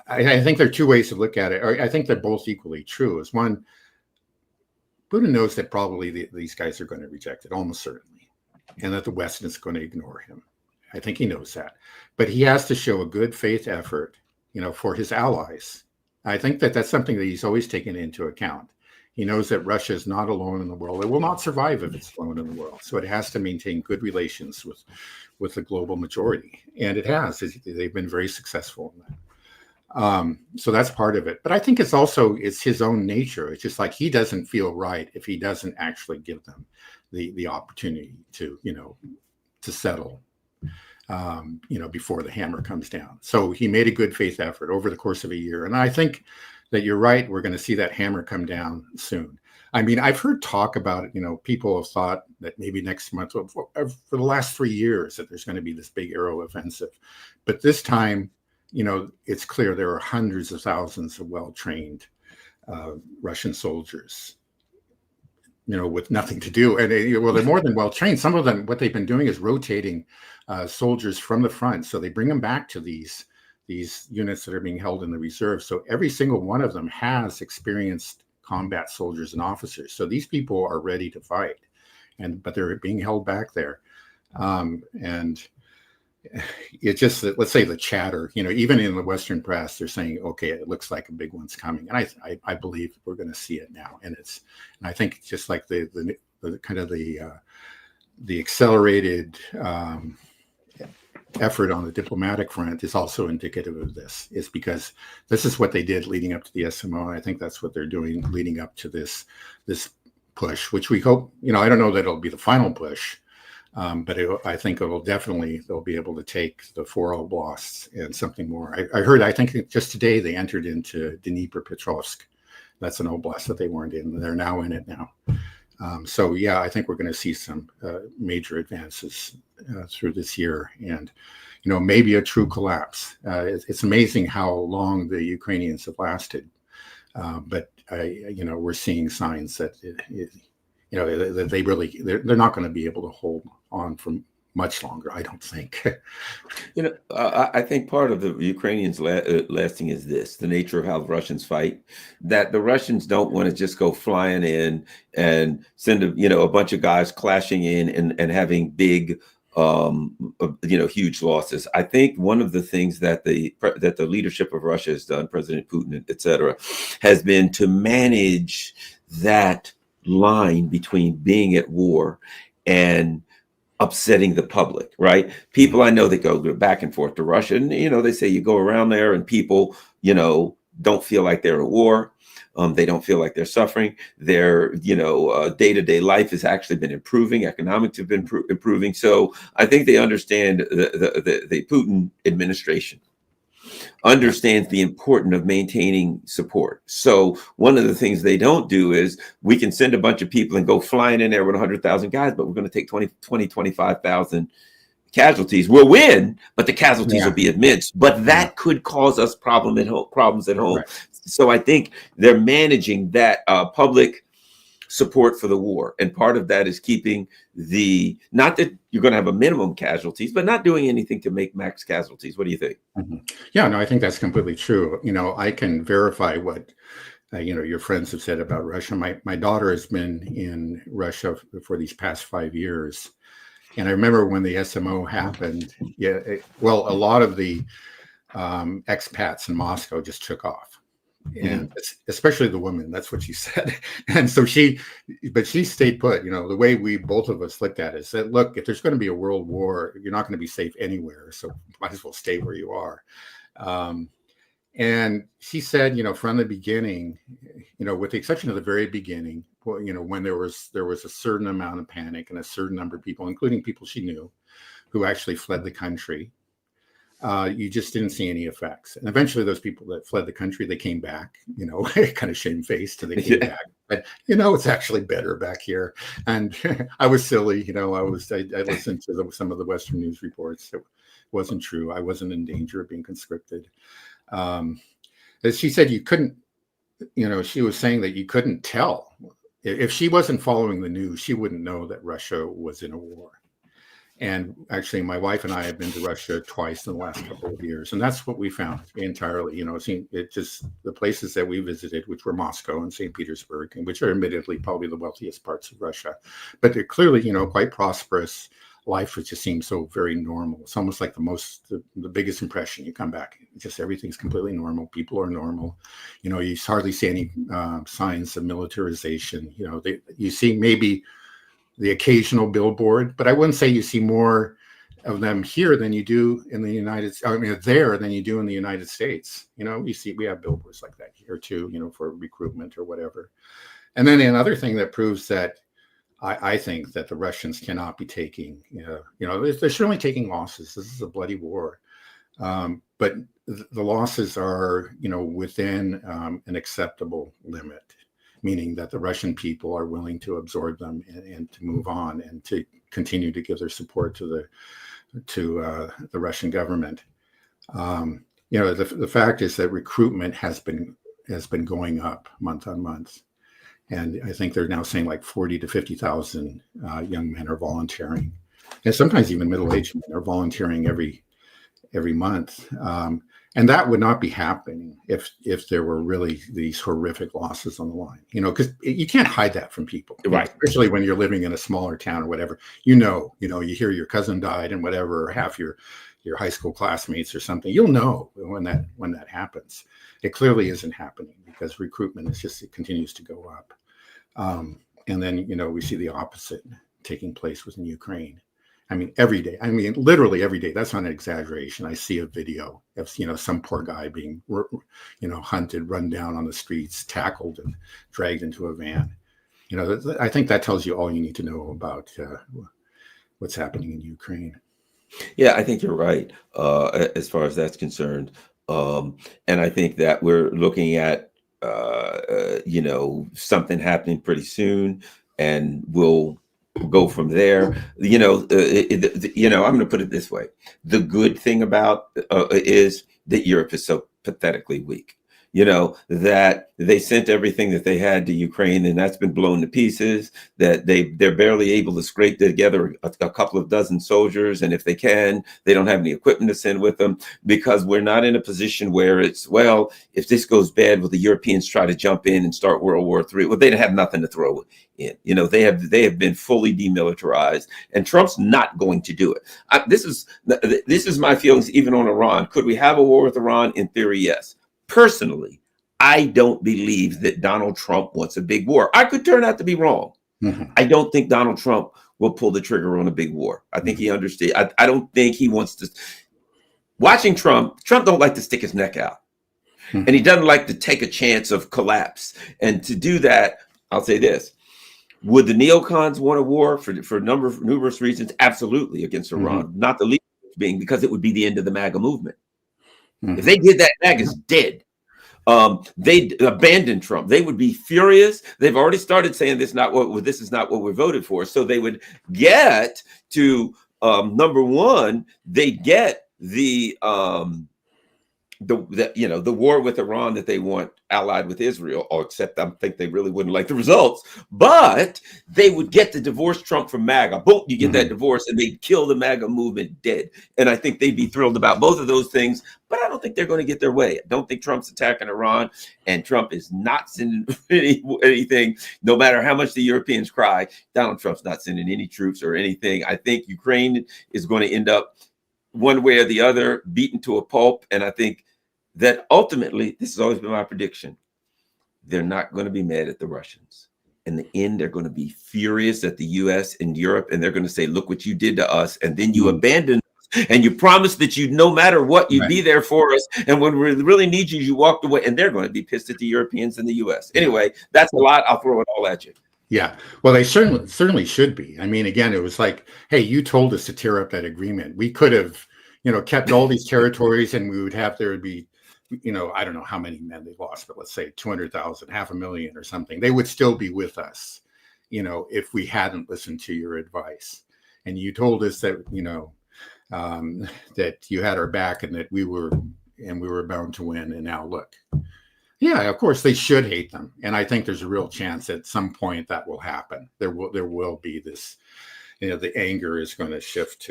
I think there are two ways to look at it. Or I think they're both equally true. Is one, Putin knows that probably these guys are going to reject it, almost certainly, and that the West is going to ignore him. I think he knows that, but he has to show a good faith effort, for his allies. I think that that's something that he's always taken into account. He knows that Russia is not alone in the world. It will not survive if it's alone in the world. So it has to maintain good relations with the global majority, and it has. They've been very successful in that. So that's part of it. But I think it's his own nature. It's just like he doesn't feel right if he doesn't actually give them the opportunity to settle, before the hammer comes down. So he made a good faith effort over the course of a year. And I think that you're right. We're going to see that hammer come down soon. I mean, I've heard talk about it. People have thought that maybe next month, for the last 3 years, that there's going to be this big aero offensive. But this time, it's clear there are hundreds of thousands of well-trained Russian soldiers, with nothing to do. And they're more than well-trained. Some of them, what they've been doing is rotating soldiers from the front. So they bring them back to these units that are being held in the reserve. So every single one of them has experienced combat soldiers and officers. So these people are ready to fight, but they're being held back there. And it's just that, let's say the chatter, even in the Western press, they're saying, okay, it looks like a big one's coming. And I believe we're going to see it now. And I think just like the kind of the accelerated effort on the diplomatic front is also indicative of this. It's because this is what they did leading up to the SMO. And I think that's what they're doing leading up to this push, which we hope, I don't know that it'll be the final push, but I think they'll be able to take the 4 oblasts and something more. I think just today they entered into Dnipropetrovsk. That's an oblast that they weren't in. They're now in it now. So yeah, I think we're going to see some major advances through this year, and maybe a true collapse. It's amazing how long the Ukrainians have lasted, but we're seeing signs that that they're not going to be able to hold on for much longer, I don't think. I think part of the Ukrainians lasting is the nature of how the Russians fight, that the Russians don't want to just go flying in and send a bunch of guys clashing in and having big, huge losses. I think one of the things that the leadership of Russia has done, President Putin, et cetera, has been to manage that line between being at war and upsetting the public, right? People I know that go back and forth to Russia, and they say you go around there and people, don't feel like they're at war. They don't feel like they're suffering. Their, day-to-day life has actually been improving. Economics have been improving. So I think they understand the Putin administration understands the importance of maintaining support. So one of the things they don't do is we can send a bunch of people and go flying in there with 100,000 guys, but we're going to take 25,000 casualties. We'll win, but the casualties will be immense. But that could cause us problems at home. Right. So I think they're managing that public support for the war. And part of that is keeping not that you're going to have a minimum casualties, but not doing anything to make max casualties. What do you think? Mm-hmm. Yeah, no, I think that's completely true. I can verify what, your friends have said about Russia. My daughter has been in Russia for these past 5 years. And I remember when the SMO happened, a lot of the expats in Moscow just took off. And especially the women, that's what she said. And so she stayed put. The way both of us looked at it said, look, if there's going to be a world war, you're not going to be safe anywhere. So might as well stay where you are. And she said, from the beginning, with the exception of the very beginning, when there was a certain amount of panic and a certain number of people, including people she knew, who actually fled the country, you just didn't see any effects. And eventually those people that fled the country, they came back, kind of shamefaced, and they came back. But, it's actually better back here. And I was silly, I listened to some of the Western news reports. It wasn't true. I wasn't in danger of being conscripted. As she said, you couldn't, she was saying that you couldn't tell. If she wasn't following the news, she wouldn't know that Russia was in a war. And actually, my wife and I have been to Russia twice in the last couple of years, and that's what we found entirely. It just the places that we visited, which were Moscow and St. Petersburg, and which are admittedly probably the wealthiest parts of Russia, but they're clearly, quite prosperous. Life which just seems so very normal. It's almost like the biggest impression. You come back, just everything's completely normal. People are normal. You hardly see any signs of militarization. You see maybe the occasional billboard, but I wouldn't say you see more of them here than you do in the there than you do in the United States. We have billboards like that here too, for recruitment or whatever. And then another thing that proves that I think that the Russians cannot be taking, they're certainly taking losses. This is a bloody war. But the losses are, within an acceptable limit, meaning that the Russian people are willing to absorb them and to move on and to continue to give their support to the Russian government. The fact is that recruitment has been going up month on month. And I think they're now saying like 40 to 50,000 young men are volunteering. And sometimes even middle-aged men are volunteering every month. And that would not be happening if there were really these horrific losses on the line, because you can't hide that from people, right? Especially when you're living in a smaller town or whatever, you hear your cousin died and whatever, or half your high school classmates or something, you'll know when that happens. It clearly isn't happening because recruitment it continues to go up. And then, we see the opposite taking place within Ukraine. I mean, every day, literally every day, that's not an exaggeration. I see a video of, some poor guy being, hunted, run down on the streets, tackled and dragged into a van. I think that tells you all you need to know about what's happening in Ukraine. Yeah, I think you're right as far as that's concerned. And I think that we're looking at, something happening pretty soon, and we'll go from there. I'm going to put it this way. The good thing about is that Europe is so pathetically weak. That they sent everything that they had to Ukraine, and that's been blown to pieces, that they're barely able to scrape together a couple of dozen soldiers. And if they can, they don't have any equipment to send with them, because we're not in a position where it's, well, if this goes bad, will the Europeans try to jump in and start World War III? Well, they have nothing to throw in. They have been fully demilitarized, and Trump's not going to do it. This is my feelings even on Iran. Could we have a war with Iran? In theory, yes. Personally, I don't believe that Donald Trump wants a big war. I could turn out to be wrong. Mm-hmm. I don't think Donald Trump will pull the trigger on a big war. I think he understands. I don't think he wants to. Watching Trump don't like to stick his neck out. Mm-hmm. And he doesn't like to take a chance of collapse. And to do that, I'll say this. Would the neocons want a war for numerous reasons? Absolutely, against Iran. Mm-hmm. Not the least being because it would be the end of the MAGA movement. Mm-hmm. If they did that, MAGA's dead. They'd abandon Trump. They would be furious. They've already started saying this is not what we voted for. So they would get to number one. They get the war with Iran that they want allied with Israel, or except I think they really wouldn't like the results, but they would get to divorce Trump from MAGA. Boom, you get that divorce, and they'd kill the MAGA movement dead. And I think they'd be thrilled about both of those things, but I don't think they're going to get their way. I don't think Trump's attacking Iran, and Trump is not sending anything, no matter how much the Europeans cry. Donald Trump's not sending any troops or anything. I think Ukraine is going to end up one way or the other, beaten to a pulp. And I think that ultimately, this has always been my prediction, they're not going to be mad at the Russians. In the end, they're going to be furious at the US and Europe, and they're going to say, look what you did to us. And then you abandoned us, and you promised that no matter what, you'd be there for us. And when we really need you, you walked away, and they're going to be pissed at the Europeans and the US. Anyway, that's a lot. I'll throw it all at you. Yeah, well, they certainly should be. I mean, again, it was like, hey, you told us to tear up that agreement. We could have, kept all these territories, and there would be, I don't know how many men they lost, but let's say 200,000, 500,000 or something. They would still be with us, if we hadn't listened to your advice. And you told us that, that you had our back, and that we were bound to win. And now look. Yeah, of course they should hate them, and I think there's a real chance at some point that will happen. There will be this, the anger is going to shift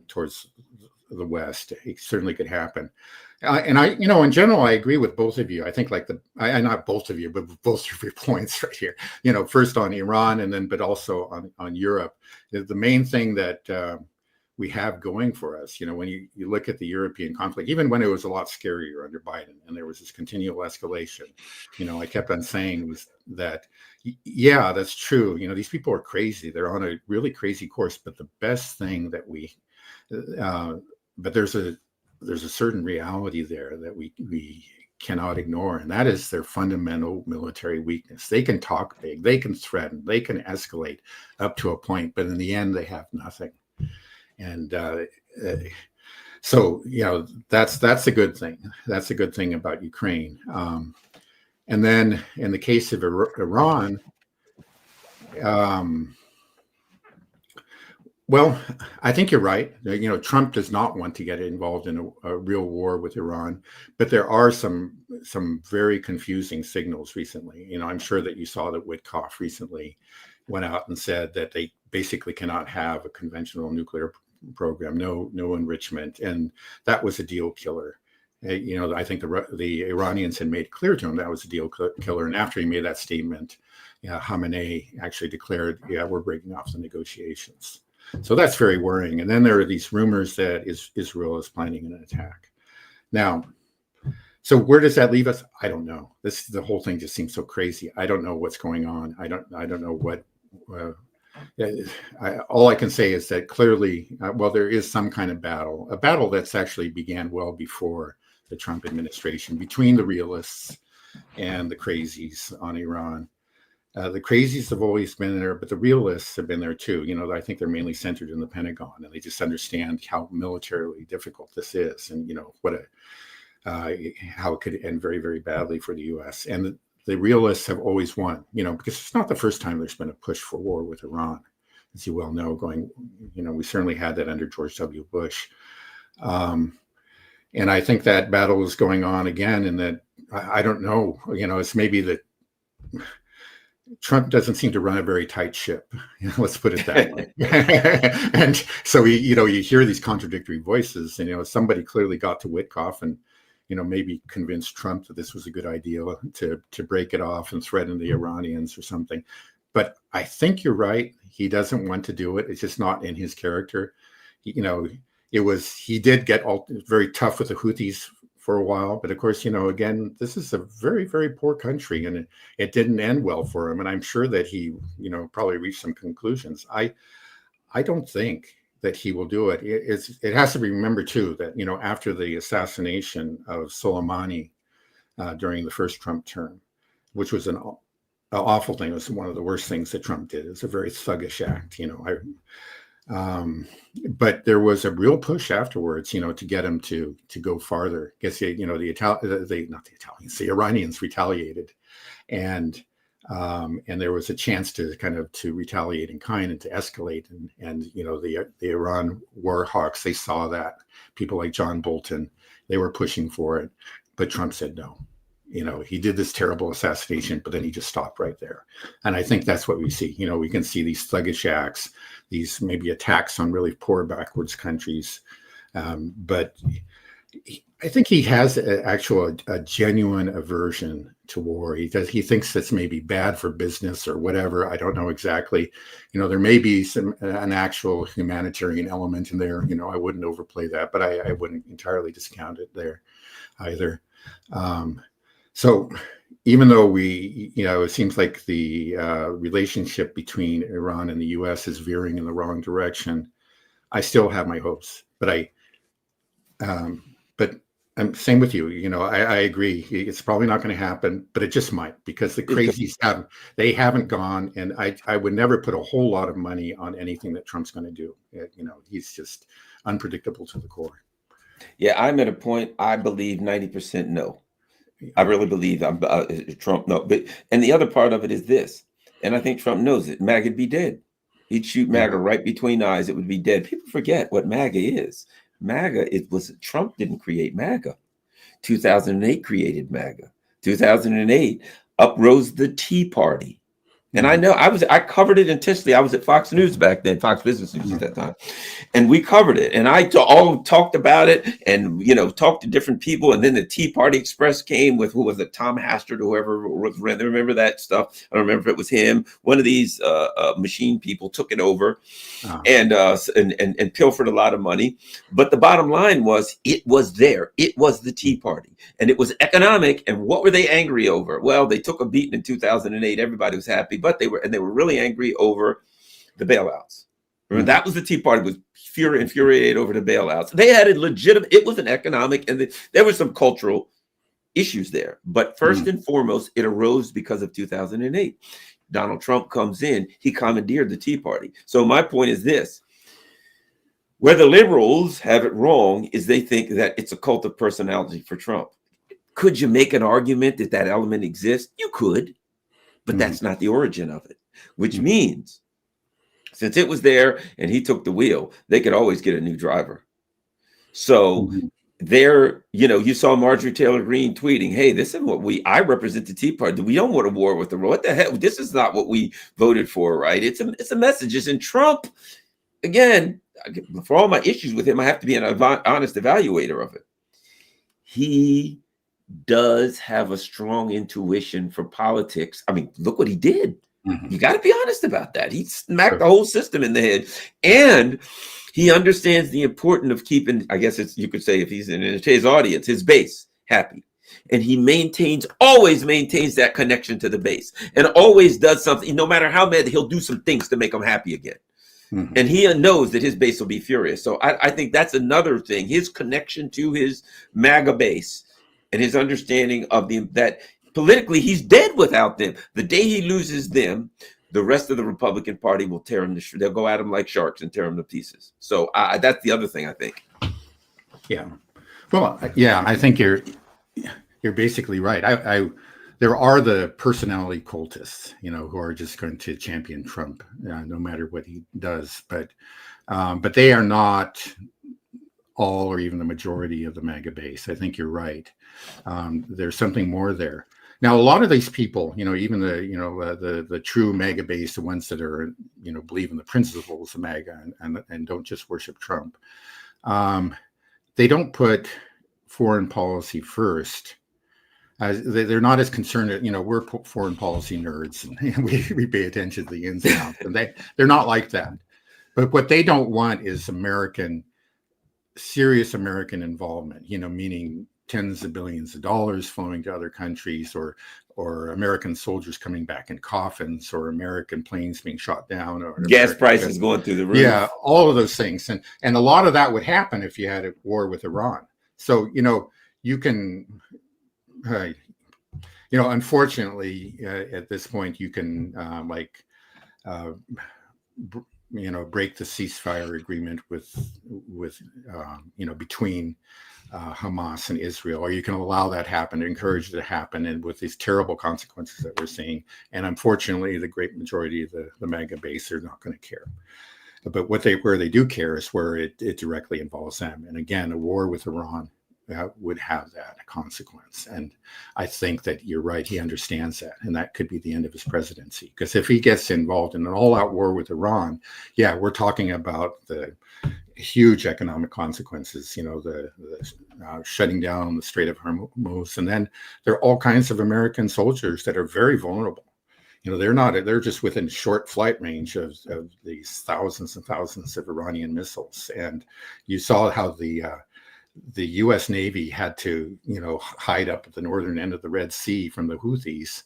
towards the West. It certainly could happen. And in general, I agree with both of you. I think not both of you, but both of your points right here. First on Iran, but also on Europe. The main thing that we have going for us, when you look at the European conflict, even when it was a lot scarier under Biden and there was this continual escalation, I kept on saying was that, yeah, that's true. These people are crazy. They're on a really crazy course. But the best thing that but there's a certain reality there that we cannot ignore, and that is their fundamental military weakness. They can talk big, they can threaten, they can escalate up to a point, but in the end, they have nothing. And so, that's a good thing. That's a good thing about Ukraine. And then in the case of Iran, well, I think you're right. Trump does not want to get involved in a real war with Iran, but there are some very confusing signals recently. I'm sure that you saw that Witkoff recently went out and said that they basically cannot have a conventional nuclear program, no enrichment, and that was a deal killer. I think the Iranians had made clear to him that was a deal killer, and after he made that statement, Khamenei actually declared, "Yeah, we're breaking off the negotiations." So that's very worrying. And then there are these rumors that Israel is planning an attack. Now, so where does that leave us? I don't know. The whole thing just seems so crazy. I don't know what's going on. I don't know what. All I can say is that clearly, there is some kind of a battle that's actually began well before the Trump administration between the realists and the crazies on Iran. The crazies have always been there, but the realists have been there too. I think they're mainly centered in the Pentagon, and they just understand how militarily difficult this is, and how it could end very, very badly for the U.S. And the realists have always won, because it's not the first time there's been a push for war with Iran, as you well know. We certainly had that under George W. Bush, and I think that battle is going on again. And that I don't know, it's maybe that Trump doesn't seem to run a very tight ship. Let's put it that way. And so you hear these contradictory voices, and somebody clearly got to Witkoff and maybe convinced Trump that this was a good idea to break it off and threaten the Iranians or something. But I think you're right. He doesn't want to do it. It's just not in his character. He did get very tough with the Houthis for a while, but of course, again, this is a very, very poor country, and it didn't end well for him. And I'm sure that he, probably reached some conclusions. I don't think that he will do it. It has to be remembered too that after the assassination of Soleimani during the first Trump term, which was an awful thing. It was one of the worst things that Trump did. It's a very thuggish act, but there was a real push afterwards, to get him to go farther. I guess the Iranians retaliated, and there was a chance to to retaliate in kind and to escalate. And the Iran war hawks, they saw that. People like John Bolton, they were pushing for it, but Trump said no. He did this terrible assassination, but then he just stopped right there. And I think that's what we see. We can see these thuggish acts, these maybe attacks on really poor, backwards countries. But I think he has a genuine aversion to war. He thinks it's maybe bad for business or whatever. I don't know exactly. There may be an actual humanitarian element in there. I wouldn't overplay that, but I wouldn't entirely discount it there either. So even though it seems like the relationship between Iran and the U.S. is veering in the wrong direction, I still have my hopes. But I'm same with you. I agree. It's probably not going to happen, but it just might, because the crazies haven't gone, and I would never put a whole lot of money on anything that Trump's going to do. He's just unpredictable to the core. Yeah, I'm at a point. I believe 90% no. I really believe Trump no. And the other part of it is this, and I think Trump knows it. MAGA would be dead. He'd shoot MAGA right between the eyes. It would be dead. People forget what MAGA is. MAGA, Trump didn't create MAGA. 2008 created MAGA. 2008 uprose the Tea Party. And I know I covered it intensely. I was at Fox News back then, Fox Business News at that time, and we covered it. And all talked about it, and talked to different people. And then the Tea Party Express came with, who was it, Tom Hastert, whoever was. Remember that stuff? I don't remember if it was him. One of these machine people took it over, and pilfered a lot of money. But the bottom line was, it was there. It was the Tea Party, and it was economic. And what were they angry over? Well, they took a beating in 2008. Everybody was happy, but they were really angry over the bailouts. Remember, that was the Tea Party, was infuriated over the bailouts. They had a legitimate. It was an economic, and there were some cultural issues there. But first and foremost, it arose because of 2008. Donald Trump comes in, he commandeered the Tea Party. So my point is this: where the liberals have it wrong is they think that it's a cult of personality for Trump. Could you make an argument that that element exists? You could, but that's not the origin of it, which means since it was there and he took the wheel, they could always get a new driver. So there, you saw Marjorie Taylor Greene tweeting, "Hey, this is what I represent the Tea Party. We don't want a war with the world. What the hell? This is not what we voted for, right?" It's a message. It's in Trump. Again, for all my issues with him, I have to be an honest evaluator of it. He does have a strong intuition for politics. I mean, look what he did. You got to be honest about that. He smacked the whole system in the head, and he understands the importance of keeping, I guess you could say, if he's in his audience, his base happy. And he always maintains that connection to the base, and always does something. No matter how mad, he'll do some things to make them happy again. And he knows that his base will be furious. So I think that's another thing. His connection to his MAGA base and his understanding of that politically he's dead without them. The day he loses them, the rest of the Republican Party will tear him to they'll go at him like sharks and tear him to pieces. So that's the other thing, I think. Yeah. Well, yeah, I think you're basically right. There are the personality cultists, who are just going to champion Trump no matter what he does. But they are not all or even the majority of the MAGA base. I think you're right. There's something more there. Now, a lot of these people, even the true MAGA base, the ones that are, believe in the principles of MAGA and don't just worship Trump, they don't put foreign policy first. They're not as concerned. We're foreign policy nerds, and we pay attention to the ins and outs, and they're not like that. But what they don't want is serious American involvement. Meaning tens of billions of dollars flowing to other countries, or American soldiers coming back in coffins, or American planes being shot down, or gas prices going through the roof. Yeah, all of those things, and a lot of that would happen if you had a war with Iran. So you can. Unfortunately, at this point, you can break the ceasefire agreement with between Hamas and Israel, or you can allow that happen, encourage it to happen, and with these terrible consequences that we're seeing. And unfortunately, the great majority of the MAGA base are not going to care. But where they do care is where it directly involves them. And again, a war with Iran would have that consequence. And I think that you're right. He understands that. And that could be the end of his presidency. Because if he gets involved in an all-out war with Iran, yeah, we're talking about the huge economic consequences, the shutting down the Strait of Hormuz. And then there are all kinds of American soldiers that are very vulnerable. They're just within short flight range of these thousands and thousands of Iranian missiles. And you saw how the U.S. Navy had to, hide up at the northern end of the Red Sea from the Houthis,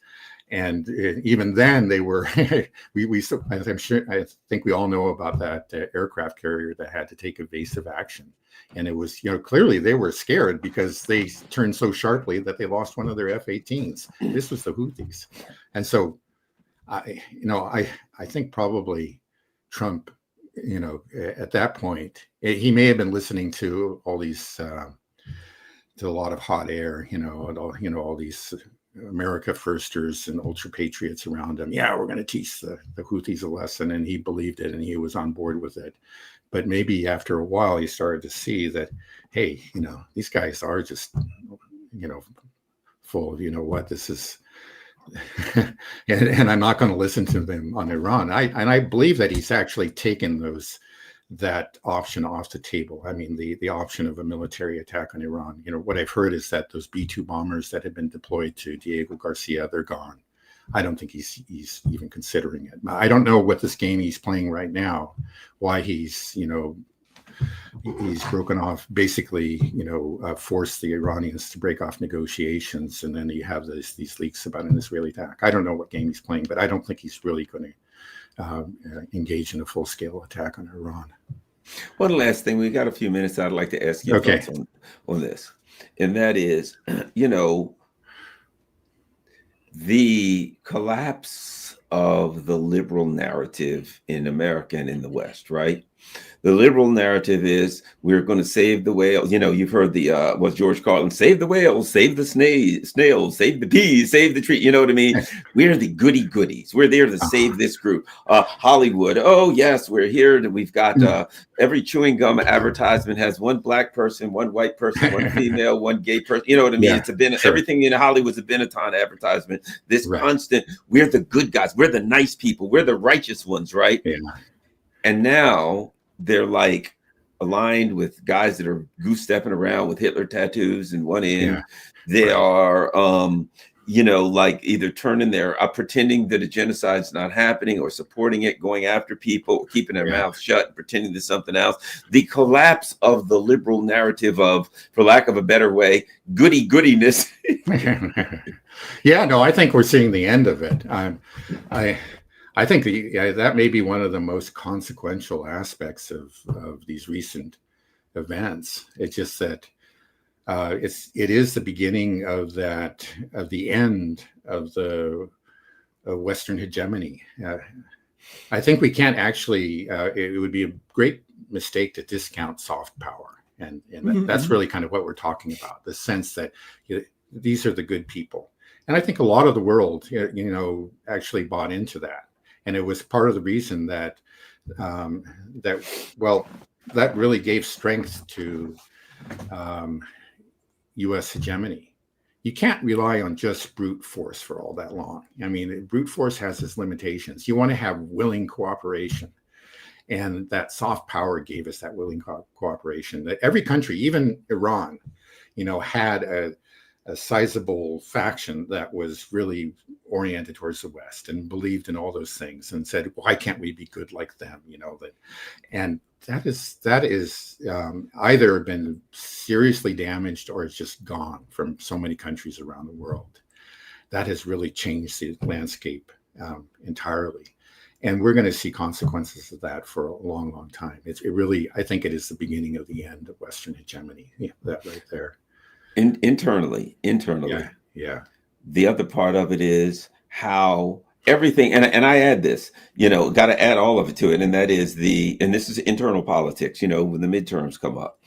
and even then they were. I think we all know about that aircraft carrier that had to take evasive action, and it was, clearly they were scared because they turned so sharply that they lost one of their F-18s. This was the Houthis, and so I think probably Trump, at that point, he may have been listening to all these, to a lot of hot air, and all these America firsters and ultra patriots around him. Yeah, we're going to teach the Houthis a lesson, and he believed it, and he was on board with it. But maybe after a while, he started to see that, hey, these guys are just, full of, this is. and I'm not going to listen to them on Iran. I believe that he's actually taken that option off the table. I mean, the option of a military attack on Iran. You know, what I've heard is that those B-2 bombers that had been deployed to Diego Garcia, they're gone. I don't think he's even considering it. I don't know what this game he's playing right now, why he's broken off, basically, forced the Iranians to break off negotiations, and then you have these leaks about an Israeli attack. I don't know what game he's playing, but I don't think he's really going to engage in a full-scale attack on Iran. One last thing, we got a few minutes. I'd like to ask you thoughts on this, and that is, the collapse of the liberal narrative in America and in the West, right? The liberal narrative is we're going to save the whales. You know, you've heard the what George Carlin, save the whales, save the snails, save the peas, save the tree. You know what I mean? We're the goody goodies. We're there to save this group. Hollywood, oh yes, we're here. We've got every chewing gum advertisement has one black person, one white person, one female, one gay person. You know what I mean? Yeah, it's everything in Hollywood's a Benetton advertisement. This constant, we're the good guys, we're the nice people, we're the righteous ones, right? Yeah. And now they're like aligned with guys that are goose stepping around with Hitler tattoos in one end. They are, like either turning their pretending that a genocide's not happening or supporting it, going after people, or keeping their mouths shut and pretending there's something else. The collapse of the liberal narrative of, for lack of a better way, goody goodiness. Yeah, no, I think we're seeing the end of it. I think that may be one of the most consequential aspects of these recent events. It's just that it is the beginning of the end of the Western hegemony. I think we can't actually. It would be a great mistake to discount soft power, and that's really kind of what we're talking about. The sense that these are the good people, and I think a lot of the world, actually bought into that. And it was part of the reason that that really gave strength to U.S. hegemony. You can't rely on just brute force for all that long. I mean, brute force has its limitations. You want to have willing cooperation. And that soft power gave us that willing cooperation. That every country, even Iran, had a sizable faction that was really oriented towards the West and believed in all those things and said, why can't we be good like them? And that is either been seriously damaged or it's just gone from so many countries around the world. That has really changed the landscape entirely. And we're going to see consequences of that for a long, long time. I think it is the beginning of the end of Western hegemony. Yeah, that right there. Internally. Yeah. The other part of it is how everything, and I add this, got to add all of it to it. And that is and this is internal politics, when the midterms come up.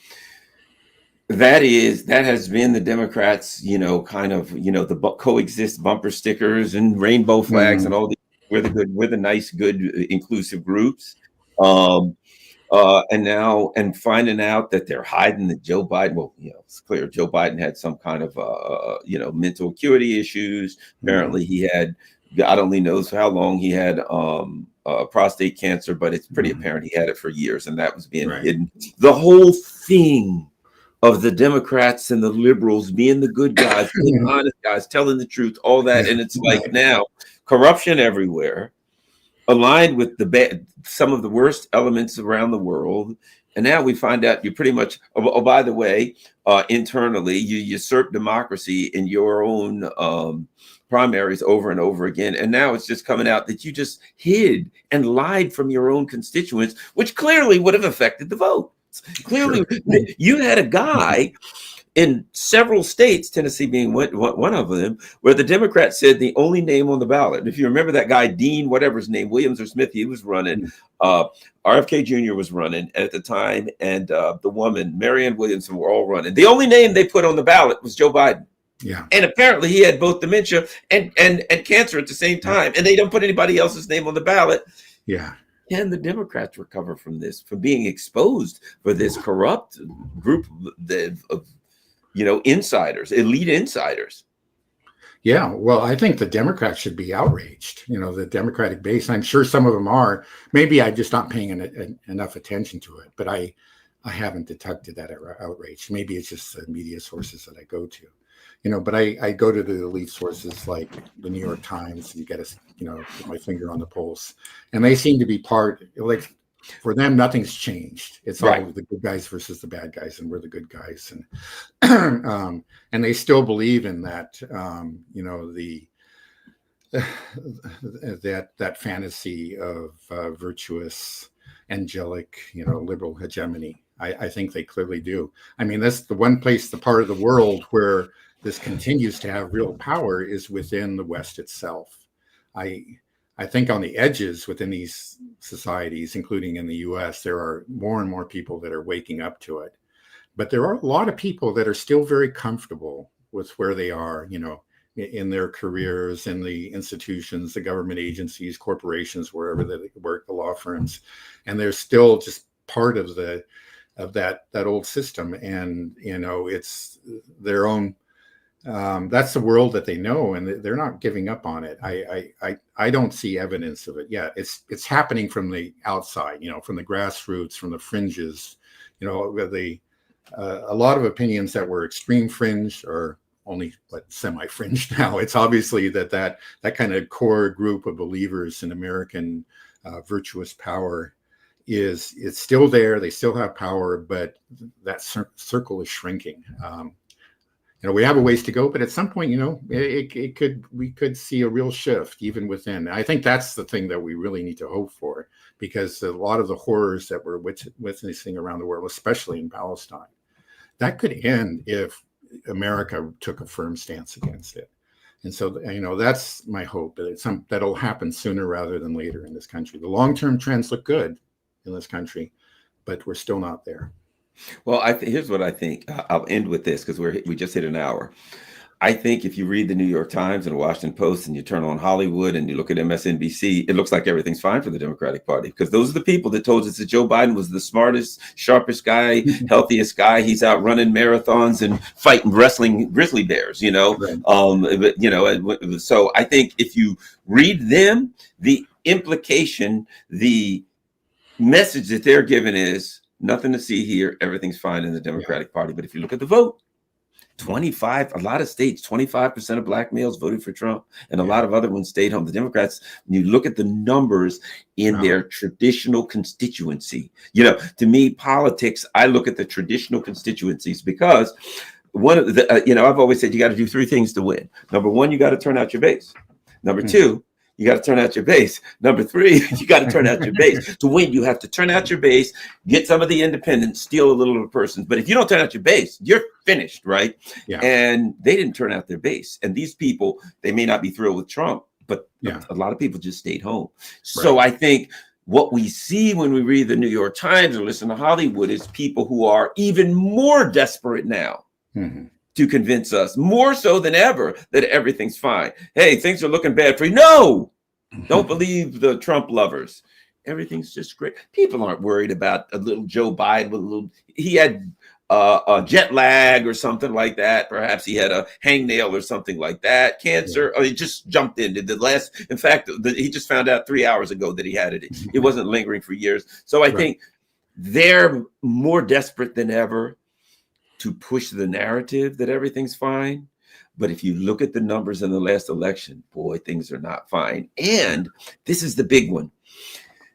That has been the Democrats, kind of, the coexist bumper stickers and rainbow flags and all these, we're the nice, good, inclusive groups. And finding out that they're hiding that Joe Biden, well, it's clear Joe Biden had some kind of, mental acuity issues. Apparently he had, God only knows how long he had prostate cancer, but it's pretty apparent he had it for years and that was being hidden. The whole thing of the Democrats and the liberals being the good guys, being honest guys, telling the truth, all that. And it's like now corruption everywhere, aligned with some of the worst elements around the world. And now we find out you pretty much, by the way, internally, you usurp democracy in your own primaries over and over again. And now it's just coming out that you just hid and lied from your own constituents, which clearly would have affected the vote. Clearly, you had a guy in several states, Tennessee being one of them, where the Democrats said the only name on the ballot. If you remember that guy, Dean, whatever his name, Williams or Smith, he was running. RFK Jr. was running at the time, and the woman, Marianne Williamson, were all running. The only name they put on the ballot was Joe Biden. Yeah. And apparently he had both dementia and cancer at the same time, and they don't put anybody else's name on the ballot. Yeah. Can the Democrats recover from this, from being exposed for this corrupt group of insiders, elite insiders? Yeah, well, I think the Democrats should be outraged. The Democratic base. I'm sure some of them are. Maybe I'm just not paying enough attention to it, but I haven't detected that outrage. Maybe it's just the media sources that I go to. But I go to the elite sources like the New York Times. You get put my finger on the pulse, and they seem to be like. For them, nothing's changed. It's all Right. the good guys versus the bad guys, and we're the good guys, and and they still believe in that. The that fantasy of virtuous, angelic, liberal hegemony. I think they clearly do. I mean, that's the one place, the part of the world where this continues to have real power is within the West itself. I think on the edges within these societies, including in the US, there are more and more people that are waking up to it. But there are a lot of people that are still very comfortable with where they are, in their careers, in the institutions, the government agencies, corporations, wherever they work, the law firms. And they're still just part of that old system. And, it's their own. That's the world that they know, and they're not giving up on it. I don't see evidence of it yet. It's happening from the outside, from the grassroots, from the fringes. A lot of opinions that were extreme fringe are only semi-fringe now. It's obviously that kind of core group of believers in American virtuous power it's still there. They still have power, but that circle is shrinking. We have a ways to go, but at some point, we could see a real shift even within. I think that's the thing that we really need to hope for, because a lot of the horrors that we're witnessing around the world, especially in Palestine, that could end if America took a firm stance against it. And so, that's my hope, that that'll happen sooner rather than later in this country. The long-term trends look good in this country, but we're still not there. Well, here's what I think. I'll end with this because we just hit an hour. I think if you read the New York Times and the Washington Post and you turn on Hollywood and you look at MSNBC, it looks like everything's fine for the Democratic Party, because those are the people that told us that Joe Biden was the smartest, sharpest guy, healthiest guy. He's out running marathons and fighting wrestling grizzly bears, Right. So I think if you read them, the implication, the message that they're giving is nothing to see here. Everything's fine in the Democratic Party. But if you look at the vote, a lot of states, 25% of black males voted for Trump, and a lot of other ones stayed home. The Democrats, when you look at the numbers in their traditional constituency, to me, politics, I look at the traditional constituencies, because one of the, I've always said you got to do three things to win. Number one, you got to turn out your base. Number two, you got to turn out your base. Number three, you got to turn out your base. To win, you have to turn out your base, get some of the independents, steal a little of the persons. But if you don't turn out your base, you're finished, right? Yeah. And they didn't turn out their base. And these people, they may not be thrilled with Trump, but a lot of people just stayed home. So I think what we see when we read the New York Times or listen to Hollywood is people who are even more desperate now. To convince us more so than ever that everything's fine. Hey, things are looking bad for you. No, don't believe the Trump lovers. Everything's just great. People aren't worried about a little Joe Biden. He had a jet lag or something like that. Perhaps he had a hangnail or something like that. Cancer. He just jumped in. In fact, he just found out 3 hours ago that he had it. It wasn't lingering for years. So I think they're more desperate than ever to push the narrative that everything's fine. But if you look at the numbers in the last election, boy, things are not fine. And this is the big one.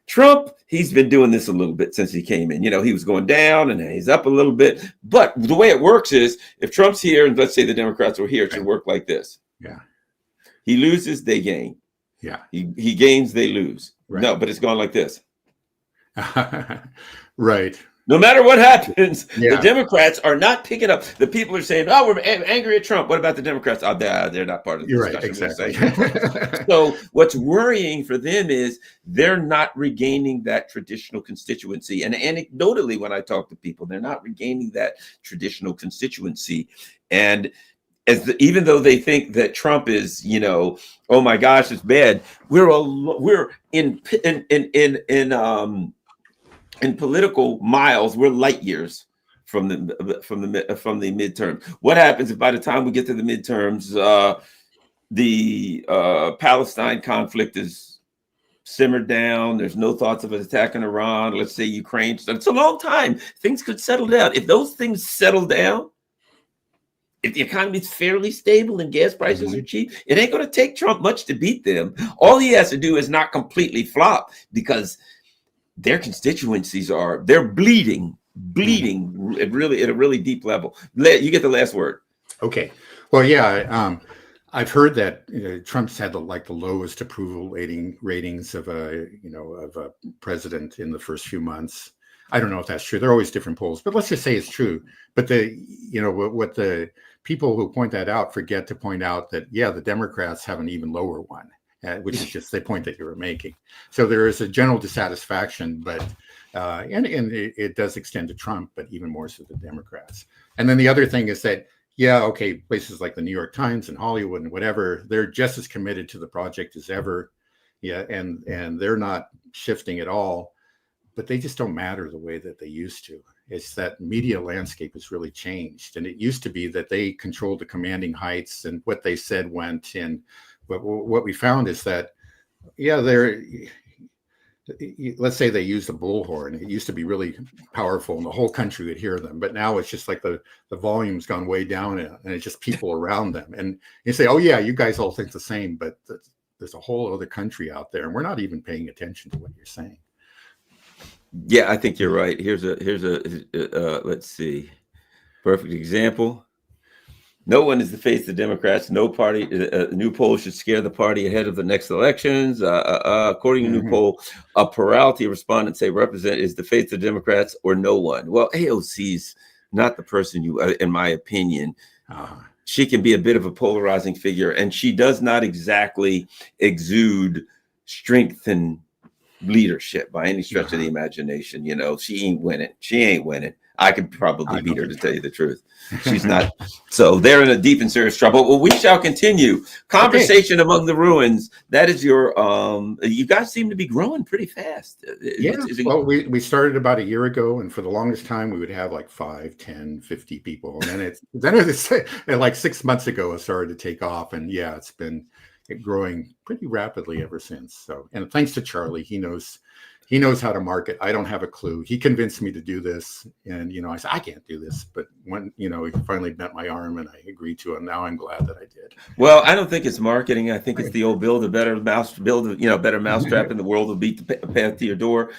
Trump, he's been doing this a little bit since he came in. He was going down and he's up a little bit. But the way it works is if Trump's here and let's say the Democrats were here, it should work like this. Yeah. He loses, they gain. Yeah. He gains, they lose. Right. No, but it's gone like this. Right. No matter what happens, the Democrats are not picking up. The people are saying, "Oh, we're angry at Trump." What about the Democrats? Oh, they're not part of the discussion. Right, exactly. So what's worrying for them is they're not regaining that traditional constituency. And anecdotally, when I talk to people, they're not regaining that traditional constituency. And even though they think that Trump is, oh my gosh, it's bad. We're in political miles, we're light years from the midterm. What happens if by the time we get to the midterms, the Palestine conflict is simmered down. There's no thoughts of an attack on Iran. Let's say Ukraine. So it's a long time. Things could settle down. If those things settle down, if the economy is fairly stable and gas prices are cheap, it ain't going to take Trump much to beat them. All he has to do is not completely flop, because their constituencies they're bleeding really at a really deep level. You get the last word. Okay. Well, yeah, I've heard that Trump's had the lowest approval ratings of a president in the first few months. I don't know if that's true. There are always different polls, but let's just say it's true. But what the people who point that out forget to point out that, yeah, the Democrats have an even lower one, which is just the point that you were making. So there is a general dissatisfaction, but and it does extend to Trump, but even more so the Democrats. And then the other thing is that, yeah, okay, places like the New York Times and Hollywood and whatever, they're just as committed to the project as ever. Yeah, and they're not shifting at all, but they just don't matter the way that they used to. It's that media landscape has really changed. And it used to be that they controlled the commanding heights and what they said went. And what we found is that, yeah, let's say they used a bullhorn. It used to be really powerful and the whole country would hear them. But now it's just like the volume's gone way down and it's just people around them. And you say, oh, yeah, you guys all think the same, but there's a whole other country out there and we're not even paying attention to what you're saying. Yeah, I think you're right. Here's a let's see, perfect example. No one is the face of the Democrats. No party. A new poll should scare the party ahead of the next elections. According to a new poll, a plurality of respondents say represent is the face of the Democrats or no one. Well, AOC's not the person in my opinion. She can be a bit of a polarizing figure, and she does not exactly exude strength and leadership by any stretch of the imagination. She ain't winning. I could probably beat her, to tell you the truth. She's not. So they're in a deep and serious trouble. Well, we shall continue. Conversation Among the Ruins. That is your, you guys seem to be growing pretty fast. Yeah. Well, we started about a year ago, and for the longest time, we would have like 5, 10, 50 people. And then it's like 6 months ago, it started to take off. And yeah, it's been growing pretty rapidly ever since. So, and thanks to Charlie, he knows how to market. I don't have a clue. He convinced me to do this, and I said I can't do this. But when he finally bent my arm, and I agreed to it. Now I'm glad that I did. Well, I don't think it's marketing. I think it's the old better mousetrap, and the world will beat the path to your door.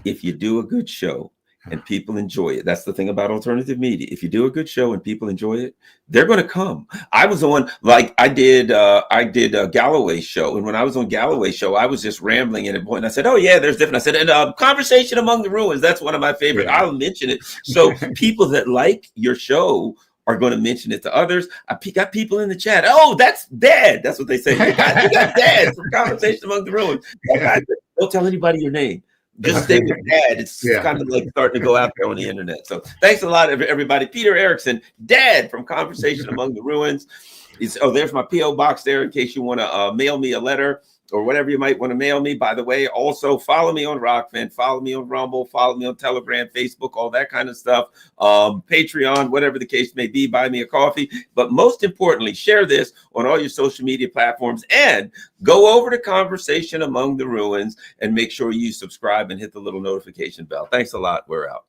If you do a good show and people enjoy it, that's the thing about alternative media. If you do a good show and people enjoy it, they're going to come. I was on, I did a Galloway show, and when I was on Galloway show, I was just rambling at a point, and I said, oh yeah, there's different. I said, and Conversation Among the Ruins, that's one of my favorite. I'll mention it. So people that like your show are going to mention it to others. I got people in the chat. Oh, that's Dad. That's what they say. You got Dad from Conversation Among the Ruins. Don't tell anybody your name. Just stay with Dad. It's kind of like starting to go out there on the internet. So thanks a lot, everybody. Peter Erickson, Dad from Conversation Among the Ruins. There's my P.O. box there in case you want to mail me a letter or whatever you might want to mail me. By the way, also follow me on Rockfin, follow me on Rumble, follow me on Telegram, Facebook, all that kind of stuff. Patreon, whatever the case may be, buy me a coffee. But most importantly, share this on all your social media platforms and go over to Conversation Among the Ruins and make sure you subscribe and hit the little notification bell. Thanks a lot. We're out.